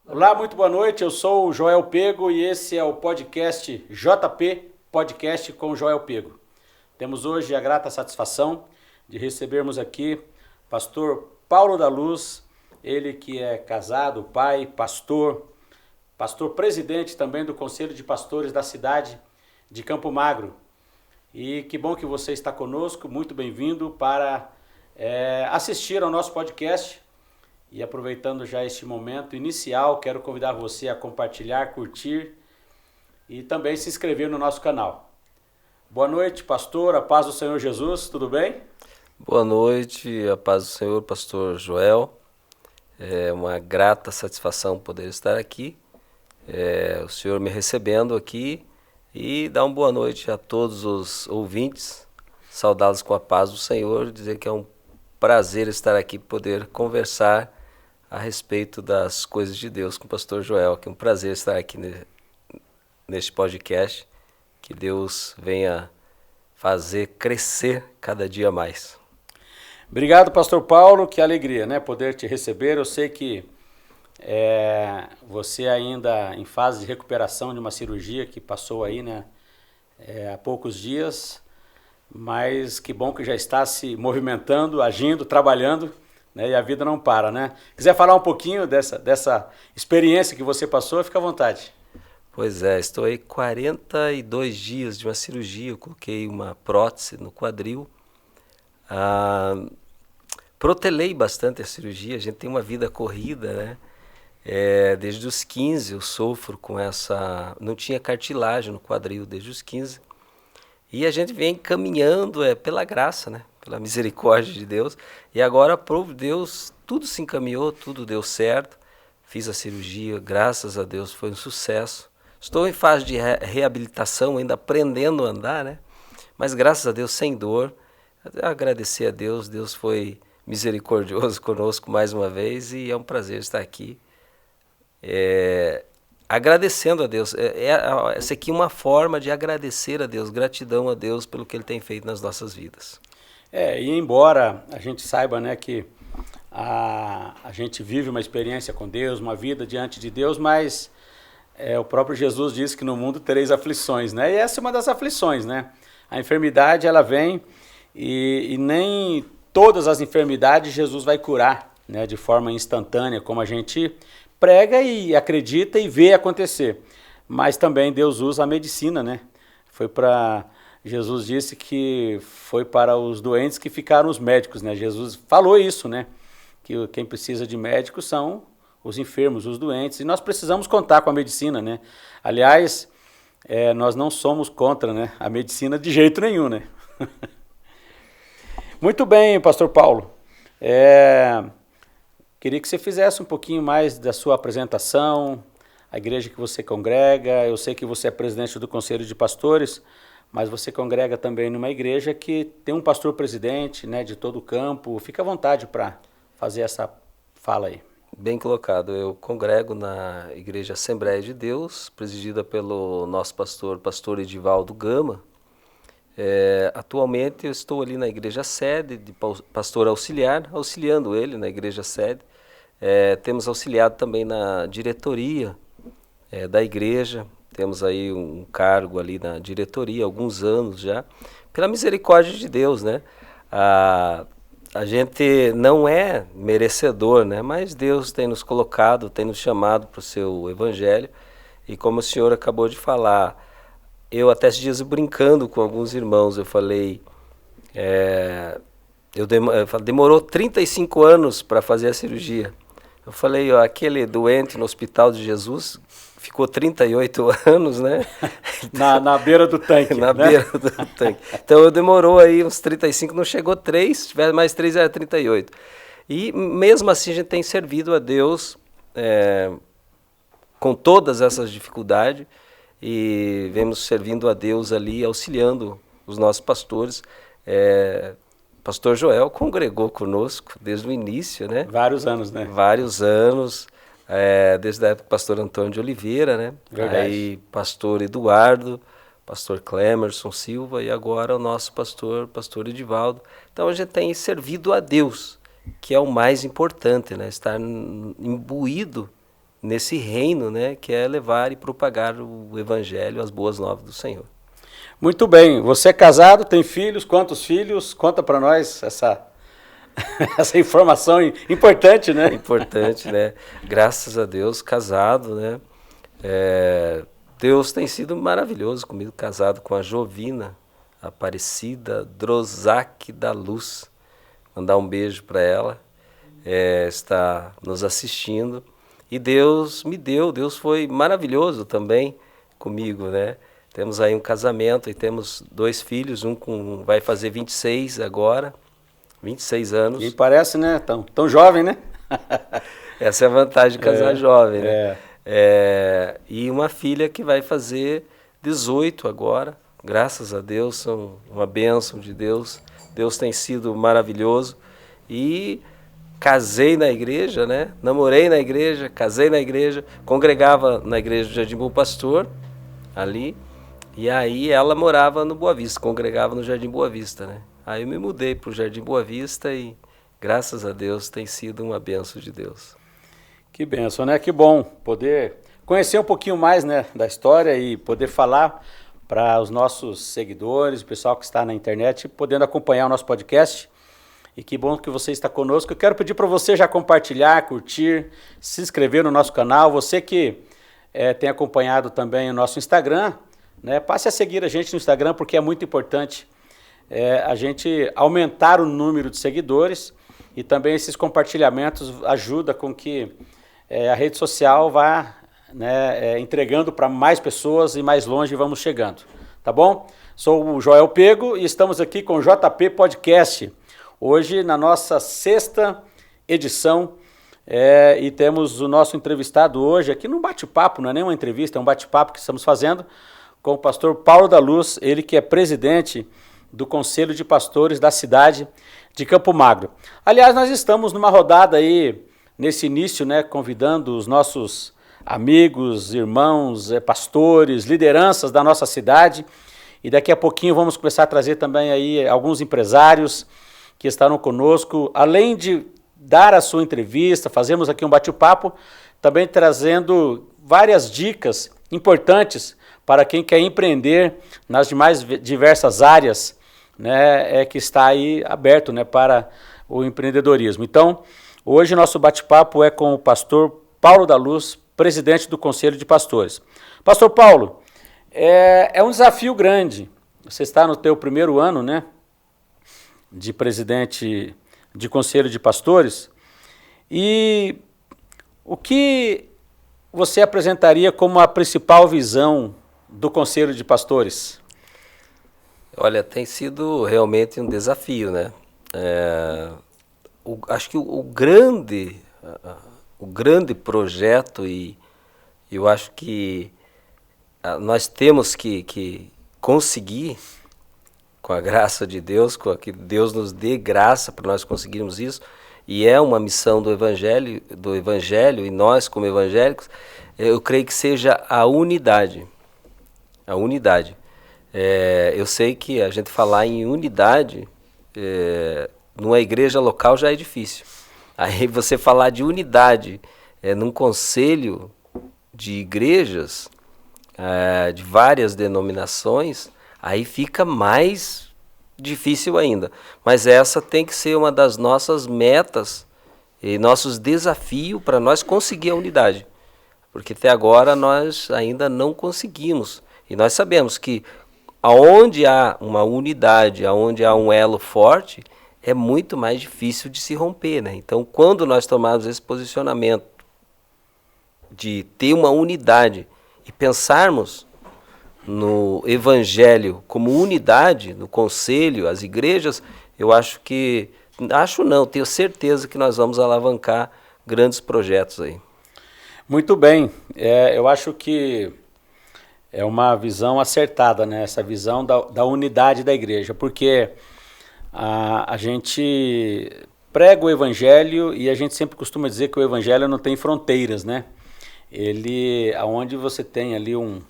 Olá, muito boa noite. Eu sou o Joel Pego e esse é o podcast JP Podcast com Joel Pego. Temos hoje a grata satisfação de recebermos aqui pastor Paulo da Luz, ele que é casado, pai, pastor presidente também do Conselho de Pastores da cidade de Campo Magro. E que bom que você está conosco, muito bem-vindo para assistir ao nosso podcast. E aproveitando já este momento inicial, quero convidar você a compartilhar, curtir e também se inscrever no nosso canal. Boa noite, pastor, a paz do Senhor Jesus, tudo bem? Boa noite, a paz do Senhor, pastor Joel. É uma grata satisfação poder estar aqui, o senhor me recebendo aqui e dar uma boa noite a todos os ouvintes, saudá-los com a paz do Senhor, dizer que é um prazer estar aqui, poder conversar a respeito das coisas de Deus com o pastor Joel, que é um prazer estar aqui neste podcast, que Deus venha fazer crescer cada dia mais. Obrigado, pastor Paulo, que alegria, né, poder te receber. Eu sei que você ainda em fase de recuperação de uma cirurgia que passou aí, né, há poucos dias, mas que bom que já está se movimentando, agindo, trabalhando, né, e a vida não para, né? Quiser falar um pouquinho dessa experiência que você passou, fica à vontade. Pois é, estou aí 42 dias de uma cirurgia, eu coloquei uma prótese no quadril. Protelei bastante a cirurgia, a gente tem uma vida corrida, né? Desde os 15 eu sofro com essa... Não tinha cartilagem no quadril desde os 15. E a gente vem caminhando pela graça, né? Pela misericórdia de Deus. E agora, por Deus, tudo se encaminhou, tudo deu certo. Fiz a cirurgia, graças a Deus, foi um sucesso. Estou em fase de reabilitação, ainda aprendendo a andar, né? Mas graças a Deus, sem dor. Agradecer a Deus, Deus foi misericordioso conosco mais uma vez e é um prazer estar aqui. Agradecendo a Deus. Essa aqui é uma forma de agradecer a Deus, gratidão a Deus pelo que Ele tem feito nas nossas vidas. E embora a gente saiba, né, que a gente vive uma experiência com Deus, uma vida diante de Deus, mas o próprio Jesus disse que no mundo tereis aflições, né? E essa é uma das aflições, né? A enfermidade, ela vem e nem todas as enfermidades Jesus vai curar, né, de forma instantânea, como a gente prega e acredita e vê acontecer. Mas também Deus usa a medicina, né? Jesus disse que foi para os doentes que ficaram os médicos, né? Jesus falou isso, né? Que quem precisa de médicos são os enfermos, os doentes. E nós precisamos contar com a medicina, né? Aliás, nós não somos contra, né, a medicina de jeito nenhum, né? Muito bem, pastor Paulo. Queria que você fizesse um pouquinho mais da sua apresentação, a igreja que você congrega. Eu sei que você é presidente do Conselho de Pastores, mas você congrega também numa igreja que tem um pastor presidente, né, de todo o campo. Fica à vontade para fazer essa fala aí. Bem colocado. Eu congrego na Igreja Assembleia de Deus, presidida pelo nosso pastor Edivaldo Gama. Atualmente eu estou ali na igreja sede, de pastor auxiliar, auxiliando ele na igreja sede. Temos auxiliado também na diretoria da igreja, temos aí um cargo ali na diretoria, há alguns anos já, pela misericórdia de Deus, né? A gente não é merecedor, né? Mas Deus tem nos colocado, tem nos chamado para o seu evangelho, e como o senhor acabou de falar, eu até esses dias brincando com alguns irmãos, eu falei, demorou 35 anos para fazer a cirurgia. Eu falei, aquele doente no Hospital de Jesus ficou 38 anos, né? Na beira do tanque. Na beira do tanque. Então demorou aí uns 35, não chegou 3, se tiver mais 3 era 38. E mesmo assim a gente tem servido a Deus com todas essas dificuldades, e vemos servindo a Deus ali, auxiliando os nossos pastores. Pastor Joel congregou conosco desde o início, né? Vários anos, né? Vários anos, desde a época do pastor Antônio de Oliveira, né? Verdade. Aí pastor Eduardo, pastor Clemerson Silva e agora o nosso pastor Edivaldo. Então a gente tem servido a Deus, que é o mais importante, né? Estar imbuído nesse reino, né, que é levar e propagar o evangelho, as boas novas do Senhor. Muito bem. Você é casado, tem filhos? Quantos filhos? Conta para nós essa informação importante, né? Importante, né? Graças a Deus, casado, né? Deus tem sido maravilhoso comigo, casado com a Jovina Aparecida Drozac da Luz. Mandar um beijo para ela, está nos assistindo. E Deus foi maravilhoso também comigo, né? Temos aí um casamento e temos 2 filhos, vai fazer 26 agora, 26 anos. E parece, né? Tão jovem, né? Essa é a vantagem de casar jovem, né? E uma filha que vai fazer 18 agora, graças a Deus, são uma bênção de Deus. Deus tem sido maravilhoso. E casei na igreja, né? Namorei na igreja, casei na igreja, congregava na igreja do Jardim Bom Pastor, ali. E aí ela morava no Boa Vista, congregava no Jardim Boa Vista, né? Aí eu me mudei para o Jardim Boa Vista e, graças a Deus, tem sido uma bênção de Deus. Que bênção, né? Que bom poder conhecer um pouquinho mais, né, da história e poder falar para os nossos seguidores, o pessoal que está na internet, podendo acompanhar o nosso podcast. E que bom que você está conosco. Eu quero pedir para você já compartilhar, curtir, se inscrever no nosso canal. Você que tem acompanhado também o nosso Instagram, né, passe a seguir a gente no Instagram, porque é muito importante a gente aumentar o número de seguidores, e também esses compartilhamentos ajudam com que a rede social vá, né, entregando para mais pessoas e mais longe vamos chegando. Tá bom? Sou o Joel Pego e estamos aqui com o JP Podcast. Hoje na nossa 6ª edição, e temos o nosso entrevistado hoje aqui num bate-papo, não é nem uma entrevista, é um bate-papo que estamos fazendo com o pastor Paulo da Luz, ele que é presidente do Conselho de Pastores da cidade de Campo Magro. Aliás, nós estamos numa rodada aí, nesse início, né, convidando os nossos amigos, irmãos, pastores, lideranças da nossa cidade, e daqui a pouquinho vamos começar a trazer também aí alguns empresários que estarão conosco, além de dar a sua entrevista, fazemos aqui um bate-papo, também trazendo várias dicas importantes para quem quer empreender nas demais diversas áreas, né, que está aí aberto, né, para o empreendedorismo. Então, hoje nosso bate-papo é com o pastor Paulo da Luz, presidente do Conselho de Pastores. Pastor Paulo, é um desafio grande. Você está no teu primeiro ano, né, de presidente de Conselho de Pastores, e o que você apresentaria como a principal visão do Conselho de Pastores? Olha, tem sido realmente um desafio, né? Acho que o grande projeto, e eu acho que nós temos que conseguir, com a graça de Deus, que Deus nos dê graça para nós conseguirmos isso, e é uma missão do Evangelho, e nós como evangélicos, eu creio que seja a unidade. A unidade. Eu sei que a gente falar em unidade, numa igreja local já é difícil. Aí você falar de unidade num conselho de igrejas, de várias denominações, aí fica mais difícil ainda. Mas essa tem que ser uma das nossas metas e nossos desafios para nós conseguir a unidade. Porque até agora nós ainda não conseguimos. E nós sabemos que aonde há uma unidade, aonde há um elo forte, é muito mais difícil de se romper, né? Então, quando nós tomarmos esse posicionamento de ter uma unidade e pensarmos no Evangelho como unidade, no conselho, as igrejas, tenho certeza que nós vamos alavancar grandes projetos aí. Muito bem, eu acho que é uma visão acertada, né? Essa visão da unidade da igreja, porque a gente prega o Evangelho e a gente sempre costuma dizer que o Evangelho não tem fronteiras, né? Aonde você tem ali um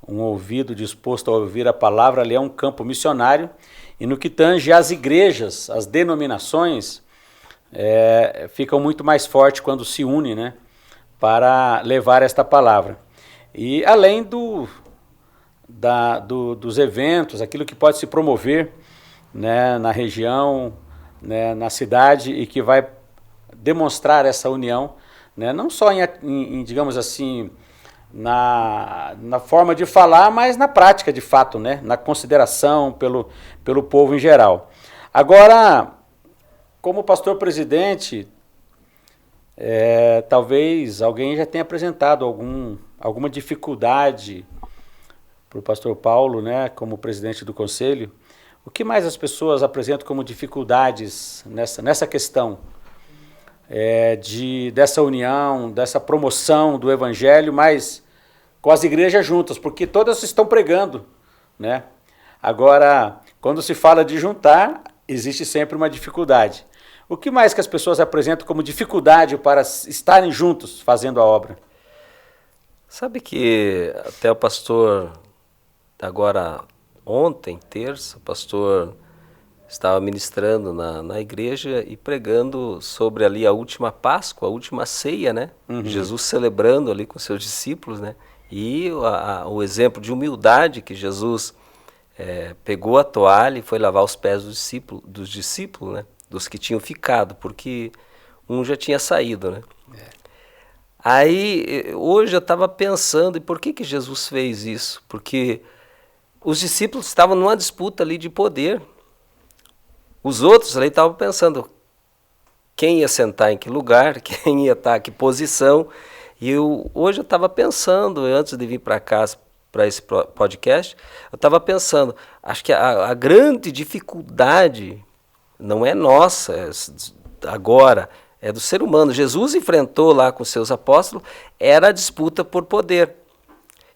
ouvido disposto a ouvir a palavra, ali é um campo missionário, e no que tange às igrejas, as denominações, ficam muito mais fortes quando se unem, né? para levar esta palavra. E além dos eventos, aquilo que pode se promover, né, na região, né, na cidade, e que vai demonstrar essa união, né, não só digamos assim, na forma de falar, mas na prática de fato, né, na consideração pelo povo em geral. Agora, como pastor presidente, talvez alguém já tenha apresentado alguma dificuldade para o pastor Paulo, né, como presidente do conselho. O que mais as pessoas apresentam como dificuldades nessa questão dessa união, dessa promoção do evangelho, mas com as igrejas juntas, porque todas estão pregando, né? Agora, quando se fala de juntar, existe sempre uma dificuldade. O que mais que as pessoas apresentam como dificuldade para estarem juntos fazendo a obra? Sabe que até o pastor, agora ontem, terça, o pastor estava ministrando na igreja e pregando sobre ali a última Páscoa, a última ceia, né? Uhum. Jesus celebrando ali com seus discípulos, né? E o exemplo de humildade que Jesus pegou a toalha e foi lavar os pés dos discípulos, né? Dos que tinham ficado, porque um já tinha saído, né? Aí, hoje eu estava pensando, e por que Jesus fez isso? Porque os discípulos estavam numa disputa ali de poder. Os outros ali estavam pensando quem ia sentar em que lugar, quem ia estar em que posição. E hoje eu estava pensando, antes de vir para cá, para esse podcast, eu estava pensando, acho que a grande dificuldade não é nossa agora, é do ser humano. Jesus enfrentou lá com seus apóstolos, era a disputa por poder.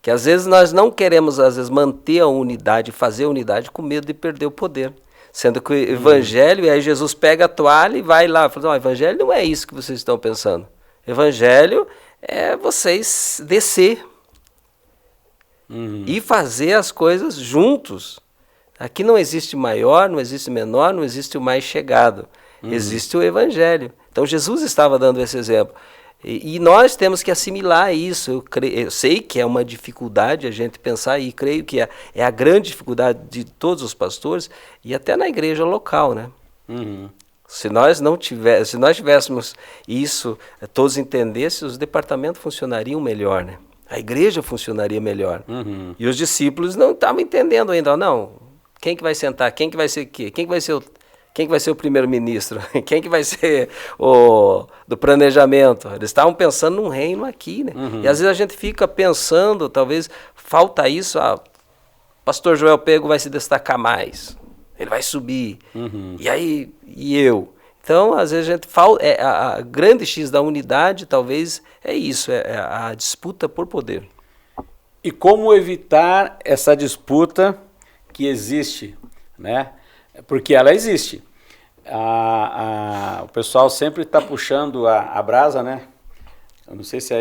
Que às vezes nós não queremos manter a unidade, fazer a unidade com medo de perder o poder. Sendo que o evangelho, e aí Jesus pega a toalha e vai lá, fala, o evangelho não é isso que vocês estão pensando. Evangelho é vocês descer e fazer as coisas juntos. Aqui não existe maior, não existe menor, não existe o mais chegado. Existe o evangelho. Então Jesus estava dando esse exemplo. E nós temos que assimilar isso. Eu sei que é uma dificuldade a gente pensar, e creio que é a grande dificuldade de todos os pastores e até na igreja local, né? Uhum. Se nós tivéssemos isso, todos entendessem, os departamentos funcionariam melhor, né? A igreja funcionaria melhor. Uhum. E os discípulos não estavam entendendo ainda. Não, quem que vai sentar? Quem que vai ser o quê? Quem que vai ser o primeiro-ministro? Quem que vai ser o do planejamento? Eles estavam pensando num reino aqui, né? Uhum. E às vezes a gente fica pensando, talvez falta isso, pastor Joel Pego vai se destacar mais, ele vai subir, e aí, e eu? Então, às vezes a gente a grande X da unidade, talvez, é isso, é a disputa por poder. E como evitar essa disputa que existe, né? Porque ela existe. O pessoal sempre está puxando a brasa, né? Eu não sei se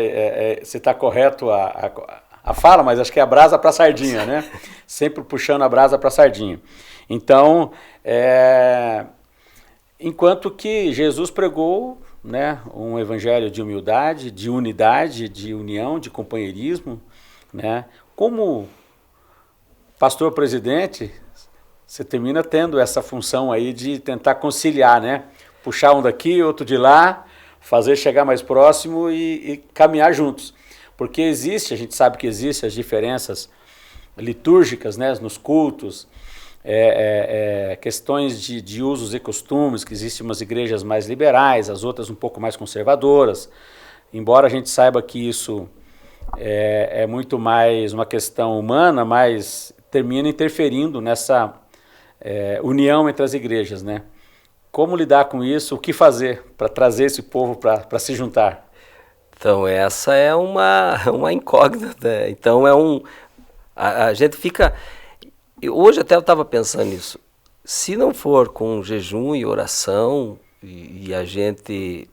está correto a fala, mas acho que é a brasa para a sardinha, né? Sempre puxando a brasa para a sardinha. Então, enquanto que Jesus pregou, né, um evangelho de humildade, de unidade, de união, de companheirismo, né? Como pastor presidente, você termina tendo essa função aí de tentar conciliar, né? Puxar um daqui, outro de lá, fazer chegar mais próximo e caminhar juntos. Porque a gente sabe que existem as diferenças litúrgicas, né, nos cultos, questões de usos e costumes, que existem umas igrejas mais liberais, as outras um pouco mais conservadoras. Embora a gente saiba que isso é muito mais uma questão humana, mas termina interferindo nessa união entre as igrejas, né? Como lidar com isso? O que fazer para trazer esse povo para se juntar? Então, essa é uma incógnita. Então, a gente fica... Hoje até eu estava pensando nisso. Se não for com jejum e oração, e a gente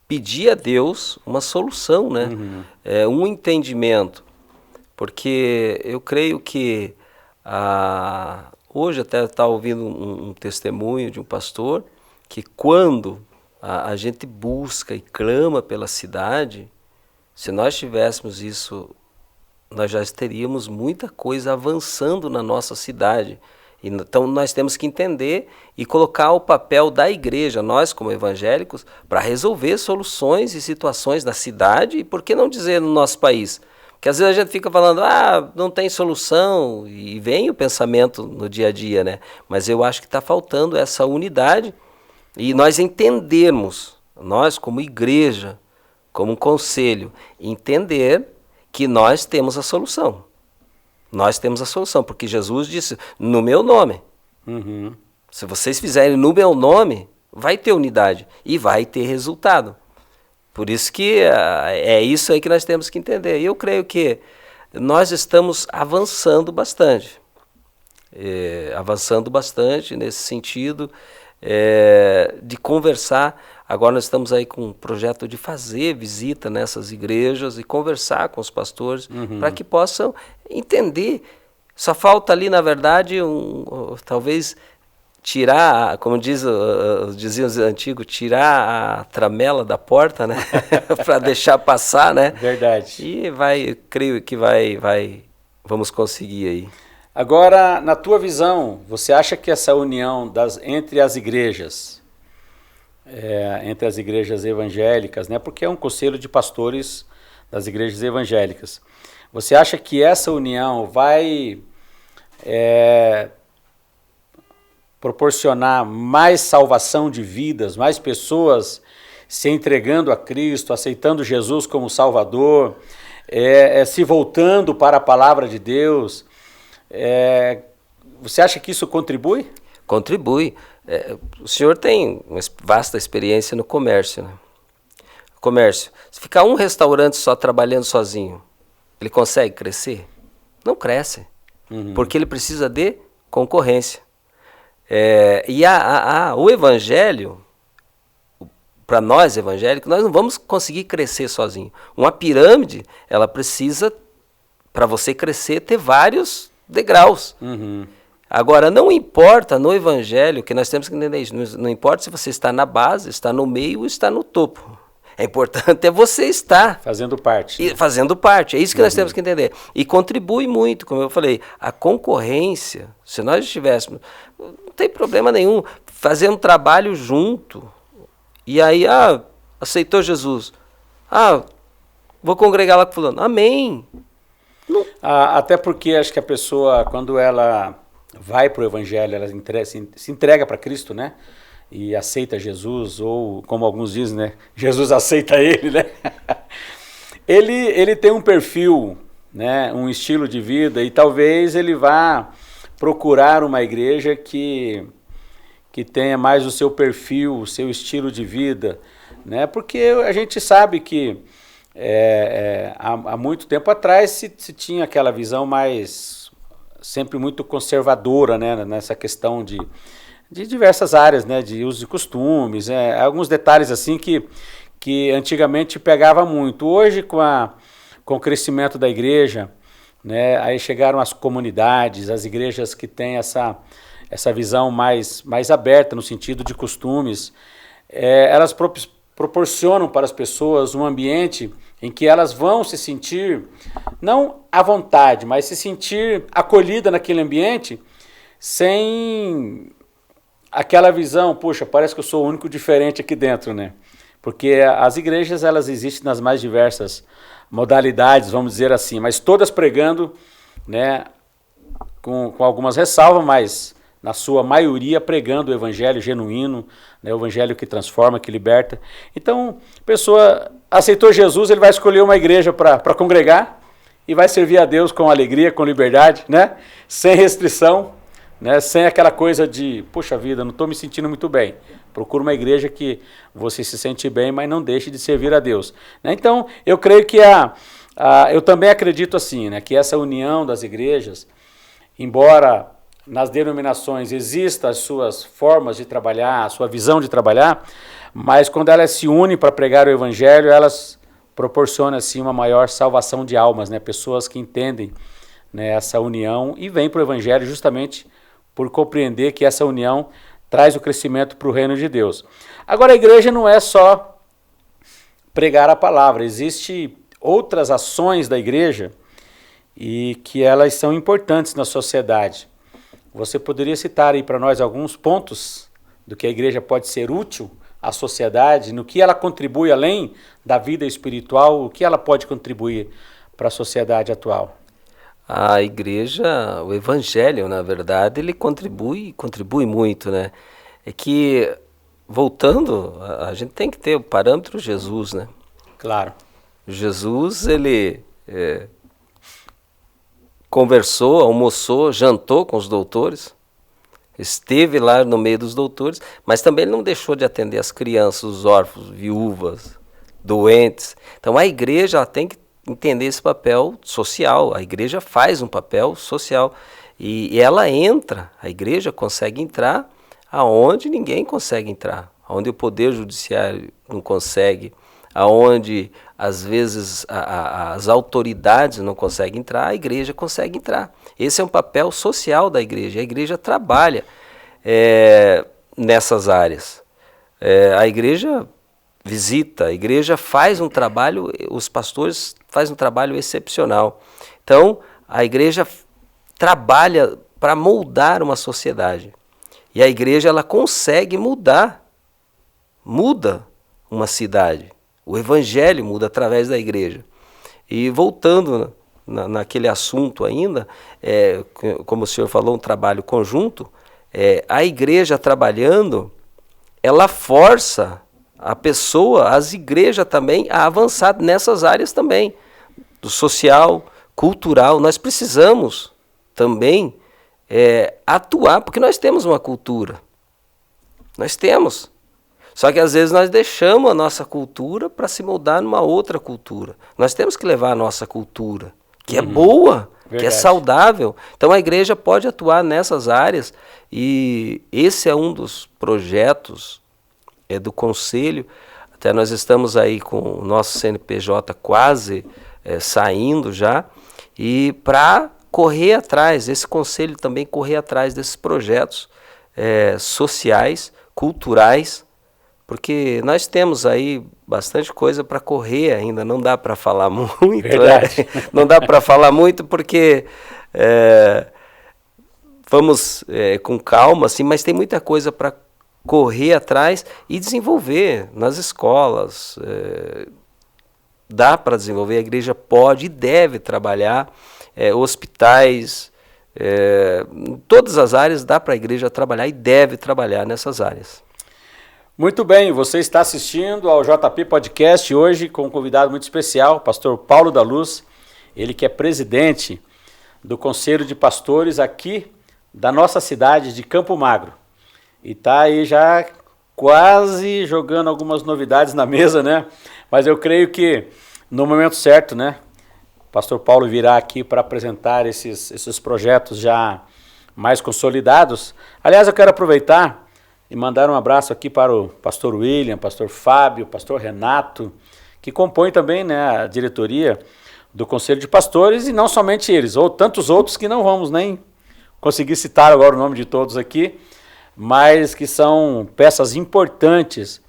pedir a Deus uma solução, né? Um entendimento. Porque eu creio que... Hoje até estava ouvindo um testemunho de um pastor que quando a gente busca e clama pela cidade, Se nós tivéssemos isso, nós já teríamos muita coisa avançando na nossa cidade. Então nós temos que entender e colocar o papel da igreja, nós como evangélicos, para resolver soluções e situações na cidade e por que não dizer no nosso país? Porque às vezes a gente fica falando, não tem solução, e vem o pensamento no dia a dia, né? Mas eu acho que está faltando essa unidade e nós entendermos, nós como igreja, como um conselho, entender que nós temos a solução. Nós temos a solução, porque Jesus disse, no meu nome. Uhum. Se vocês fizerem no meu nome, vai ter unidade e vai ter resultado. Por isso que é isso aí que nós temos que entender. E eu creio que nós estamos avançando bastante. Avançando bastante nesse sentido de conversar. Agora nós estamos aí com um projeto de fazer visita nessas igrejas e conversar com os pastores para que possam entender. Só falta ali, na verdade, talvez tirar, como diziam os antigos, tirar a tramela da porta, né? Para deixar passar, né? Verdade. E creio que vamos conseguir aí. Agora, na tua visão, você acha que essa união entre as igrejas, entre as igrejas evangélicas, né? Porque é um conselho de pastores das igrejas evangélicas. Você acha que essa união vai proporcionar mais salvação de vidas, mais pessoas se entregando a Cristo, aceitando Jesus como Salvador, se voltando para a palavra de Deus? Você acha que isso contribui? Contribui. O senhor tem uma vasta experiência no comércio, né? Comércio. Se ficar um restaurante só trabalhando sozinho, ele consegue crescer? Não cresce. Porque ele precisa de concorrência. O evangelho, para nós evangélicos, nós não vamos conseguir crescer sozinho. Uma pirâmide, ela precisa, para você crescer, ter vários degraus. Agora, não importa no evangelho, que nós temos que entender isso, não importa se você está na base, está no meio ou está no topo. É importante você estar fazendo parte. Fazendo parte, é isso que nós temos que entender. E contribui muito, como eu falei, a concorrência, se nós estivéssemos, não tem problema nenhum, fazer um trabalho junto, e aí, aceitou Jesus, vou congregar lá com fulano, amém. Até porque acho que a pessoa, quando ela vai para o evangelho, ela se entrega para Cristo, né? E aceita Jesus, ou como alguns dizem, né? Jesus aceita ele, né? Ele tem um perfil, né? Um estilo de vida, e talvez ele vá procurar uma igreja que tenha mais o seu perfil, o seu estilo de vida, né? Porque a gente sabe que há muito tempo atrás se tinha aquela visão mais, sempre muito conservadora, né? Nessa questão de diversas áreas, né, de usos e costumes, alguns detalhes assim que antigamente pegava muito. Hoje, com o crescimento da igreja, né, aí chegaram as comunidades, as igrejas que têm essa visão mais aberta no sentido de costumes, elas proporcionam para as pessoas um ambiente em que elas vão se sentir, não à vontade, mas se sentir acolhida naquele ambiente, sem aquela visão, poxa, parece que eu sou o único diferente aqui dentro, né? Porque as igrejas, elas existem nas mais diversas modalidades, vamos dizer assim, mas todas pregando, né, com algumas ressalvas, mas na sua maioria pregando o evangelho genuíno, né, o evangelho que transforma, que liberta. Então, a pessoa aceitou Jesus, ele vai escolher uma igreja para congregar e vai servir a Deus com alegria, com liberdade, né? Sem restrição, né, sem aquela coisa de, poxa vida, não estou me sentindo muito bem. Procura uma igreja que você se sente bem, mas não deixe de servir a Deus. Né? Então, eu creio que eu também acredito assim, né, que essa união das igrejas, embora nas denominações existam as suas formas de trabalhar, a sua visão de trabalhar, mas quando elas se unem para pregar o evangelho, elas proporcionam assim uma maior salvação de almas, né? Pessoas que entendem, né, essa união e vêm para o evangelho justamente por compreender que essa união traz o crescimento para o reino de Deus. Agora, a igreja não é só pregar a palavra, existem outras ações da igreja e que elas são importantes na sociedade. Você poderia citar aí para nós alguns pontos do que a igreja pode ser útil à sociedade, no que ela contribui além da vida espiritual, o que ela pode contribuir para a sociedade atual? A igreja, o evangelho, na verdade, ele contribui muito, né? É que, voltando, a gente tem que ter o parâmetro Jesus, né? Claro. Jesus, ele conversou, almoçou, jantou com os doutores, esteve lá no meio dos doutores, mas também ele não deixou de atender as crianças, os órfãos, viúvas, doentes. Então a igreja ela tem que entender esse papel social, a igreja faz um papel social e ela entra, a igreja consegue entrar aonde ninguém consegue entrar, aonde o poder judiciário não consegue, aonde às vezes as autoridades não conseguem entrar, a igreja consegue entrar. Esse é um papel social da igreja, a igreja trabalha nessas áreas. A igreja visita, a igreja faz um trabalho, os pastores fazem um trabalho excepcional. Então, a igreja trabalha para moldar uma sociedade. E a igreja ela consegue muda uma cidade. O evangelho muda através da igreja. E voltando naquele assunto ainda, como o senhor falou, um trabalho conjunto, a igreja trabalhando, ela força a pessoa, as igrejas também, a avançar nessas áreas também, do social, cultural. Nós precisamos também atuar, porque nós temos uma cultura. Nós temos. Só que às vezes nós deixamos a nossa cultura para se moldar numa outra cultura. Nós temos que levar a nossa cultura, que é boa, verdade, que é saudável. Então a igreja pode atuar nessas áreas e esse é um dos projetos do conselho. Até nós estamos aí com o nosso CNPJ quase saindo já e para correr atrás, esse conselho também correr atrás desses projetos sociais, culturais, porque nós temos aí bastante coisa para correr ainda, não dá para falar muito. Verdade. Não dá para falar muito porque vamos com calma, assim, mas tem muita coisa para correr atrás e desenvolver nas escolas. Dá para desenvolver, a igreja pode e deve trabalhar, hospitais, em todas as áreas dá para a igreja trabalhar e deve trabalhar nessas áreas. Muito bem, você está assistindo ao JP Podcast hoje com um convidado muito especial, pastor Paulo da Luz, ele que é presidente do Conselho de Pastores aqui da nossa cidade de Campo Magro. E está aí já quase jogando algumas novidades na mesa, né? Mas eu creio que no momento certo, né? O pastor Paulo virá aqui para apresentar esses projetos já mais consolidados. Aliás, eu quero aproveitar e mandar um abraço aqui para o pastor William, pastor Fábio, pastor Renato, que compõem também, né, a diretoria do Conselho de Pastores, e não somente eles, ou tantos outros que não vamos nem conseguir citar agora o nome de todos aqui, mas que são peças importantes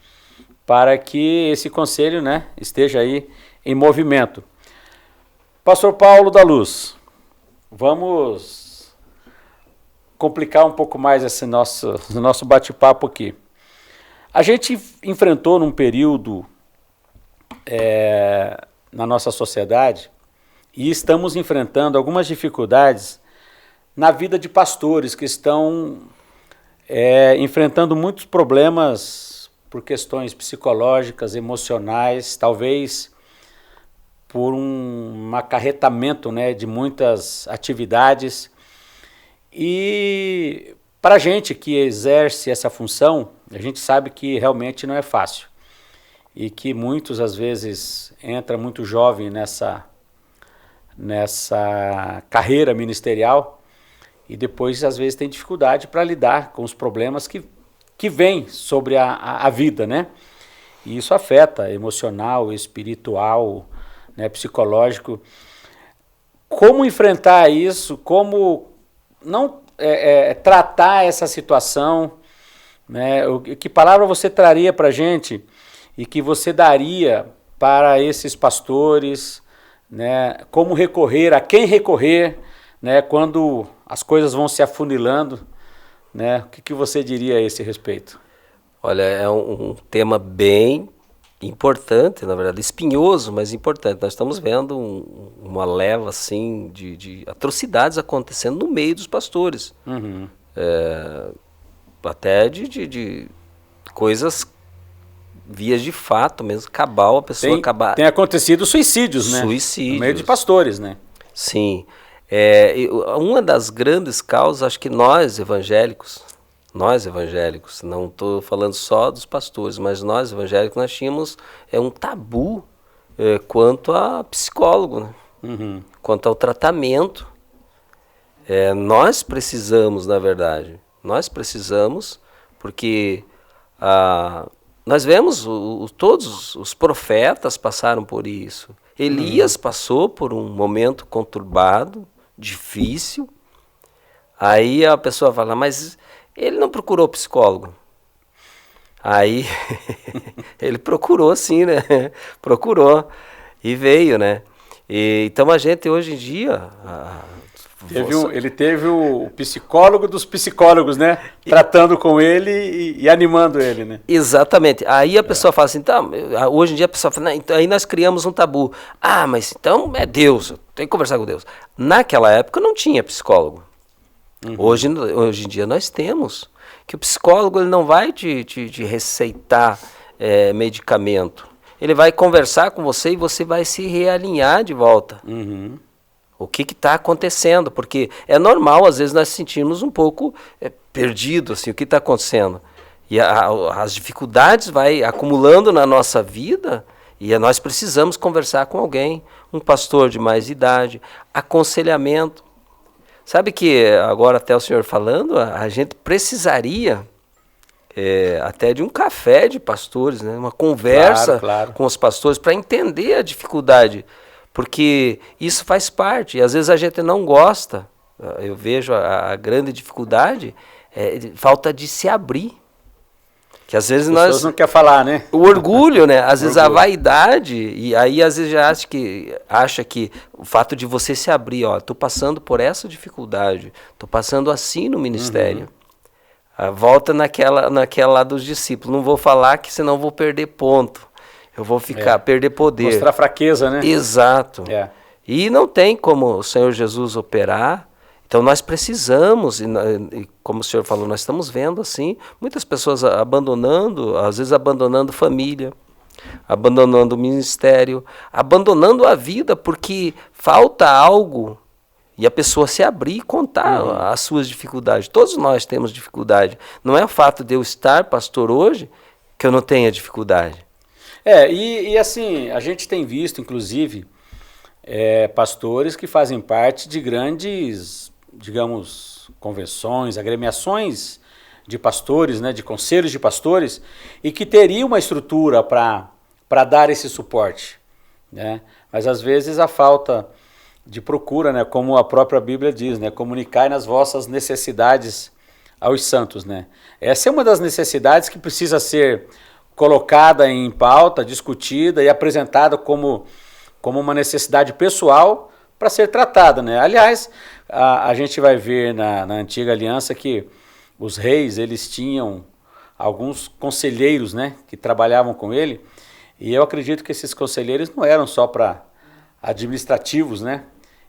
para que esse conselho, né, esteja aí em movimento. Pastor Paulo da Luz, vamos complicar um pouco mais esse nosso bate-papo aqui. A gente enfrentou num período na nossa sociedade e estamos enfrentando algumas dificuldades na vida de pastores que estão enfrentando muitos problemas por questões psicológicas, emocionais, talvez por um acarretamento, né, de muitas atividades. E para a gente que exerce essa função, a gente sabe que realmente não é fácil. E que muitos, às vezes, entram muito jovem nessa carreira ministerial e depois, às vezes, tem dificuldade para lidar com os problemas que vêm sobre a vida, né? E isso afeta emocional, espiritual, né, psicológico. Como enfrentar isso? Como não tratar essa situação, né? Que palavra você traria para a gente e que você daria para esses pastores, né? Como recorrer, a quem recorrer, né? Quando as coisas vão se afunilando, né? O que você diria a esse respeito? Olha, é um tema bem importante, na verdade, espinhoso, mas importante. Nós estamos vendo uma leva assim de atrocidades acontecendo no meio dos pastores. Uhum. Até de coisas, vias de fato mesmo, cabal, a pessoa acabar... Tem acontecido suicídios, né? Suicídios. No meio de pastores, né? Sim. Uma das grandes causas, acho que nós evangélicos, não estou falando só dos pastores, mas nós evangélicos, nós tínhamos um tabu quanto a psicólogo, né? Uhum. Quanto ao tratamento. Nós precisamos, na verdade, porque nós vemos, todos os profetas passaram por isso. Elias passou por um momento conturbado, difícil. Aí a pessoa fala, mas ele não procurou psicólogo. Aí ele procurou sim, né? Procurou e veio, né? Então a gente hoje em dia... Ele teve o psicólogo dos psicólogos, né? Tratando com ele e animando ele, né? Exatamente. Aí a pessoa fala assim, tá, hoje em dia a pessoa fala, então, aí nós criamos um tabu. Ah, mas então é Deus, tem que conversar com Deus. Naquela época não tinha psicólogo. Uhum. Hoje em dia nós temos. Que o psicólogo ele não vai te receitar medicamento. Ele vai conversar com você e você vai se realinhar de volta. Uhum. O que está acontecendo? Porque é normal, às vezes, nós sentirmos um pouco perdido, assim, o que está acontecendo. E as dificuldades vai acumulando na nossa vida e nós precisamos conversar com alguém, um pastor de mais idade, aconselhamento. Sabe que agora até o senhor falando, a gente precisaria até de um café de pastores, né? Uma conversa claro. com os pastores para entender a dificuldade. Porque isso faz parte, e às vezes a gente não gosta. Eu vejo a grande dificuldade, falta de se abrir. Que às vezes as pessoas não querem falar, né? O orgulho, né? Às vezes a vaidade, e aí às vezes já acha que o fato de você se abrir, ó, estou passando por essa dificuldade, estou passando assim no ministério. Volta naquela lá dos discípulos, não vou falar que senão vou perder ponto. Eu vou perder poder. Mostrar fraqueza, né? Exato. E não tem como o Senhor Jesus operar. Então nós precisamos, e como o senhor falou, nós estamos vendo assim, muitas pessoas abandonando, às vezes abandonando família, abandonando o ministério, abandonando a vida porque falta algo e a pessoa se abrir e contar as suas dificuldades. Todos nós temos dificuldade. Não é o fato de eu estar pastor hoje que eu não tenha dificuldade. E assim, a gente tem visto, inclusive, pastores que fazem parte de grandes, digamos, convenções, agremiações de pastores, né, de conselhos de pastores, e que teriam uma estrutura para dar esse suporte, né? Mas às vezes a falta de procura, né, como a própria Bíblia diz, né, comunicai nas vossas necessidades aos santos, né? Essa é uma das necessidades que precisa ser colocada em pauta, discutida e apresentada como uma necessidade pessoal para ser tratada, né? Aliás, a gente vai ver na antiga aliança que os reis, eles tinham alguns conselheiros, né, que trabalhavam com ele, e eu acredito que esses conselheiros não eram só para administrativos, né?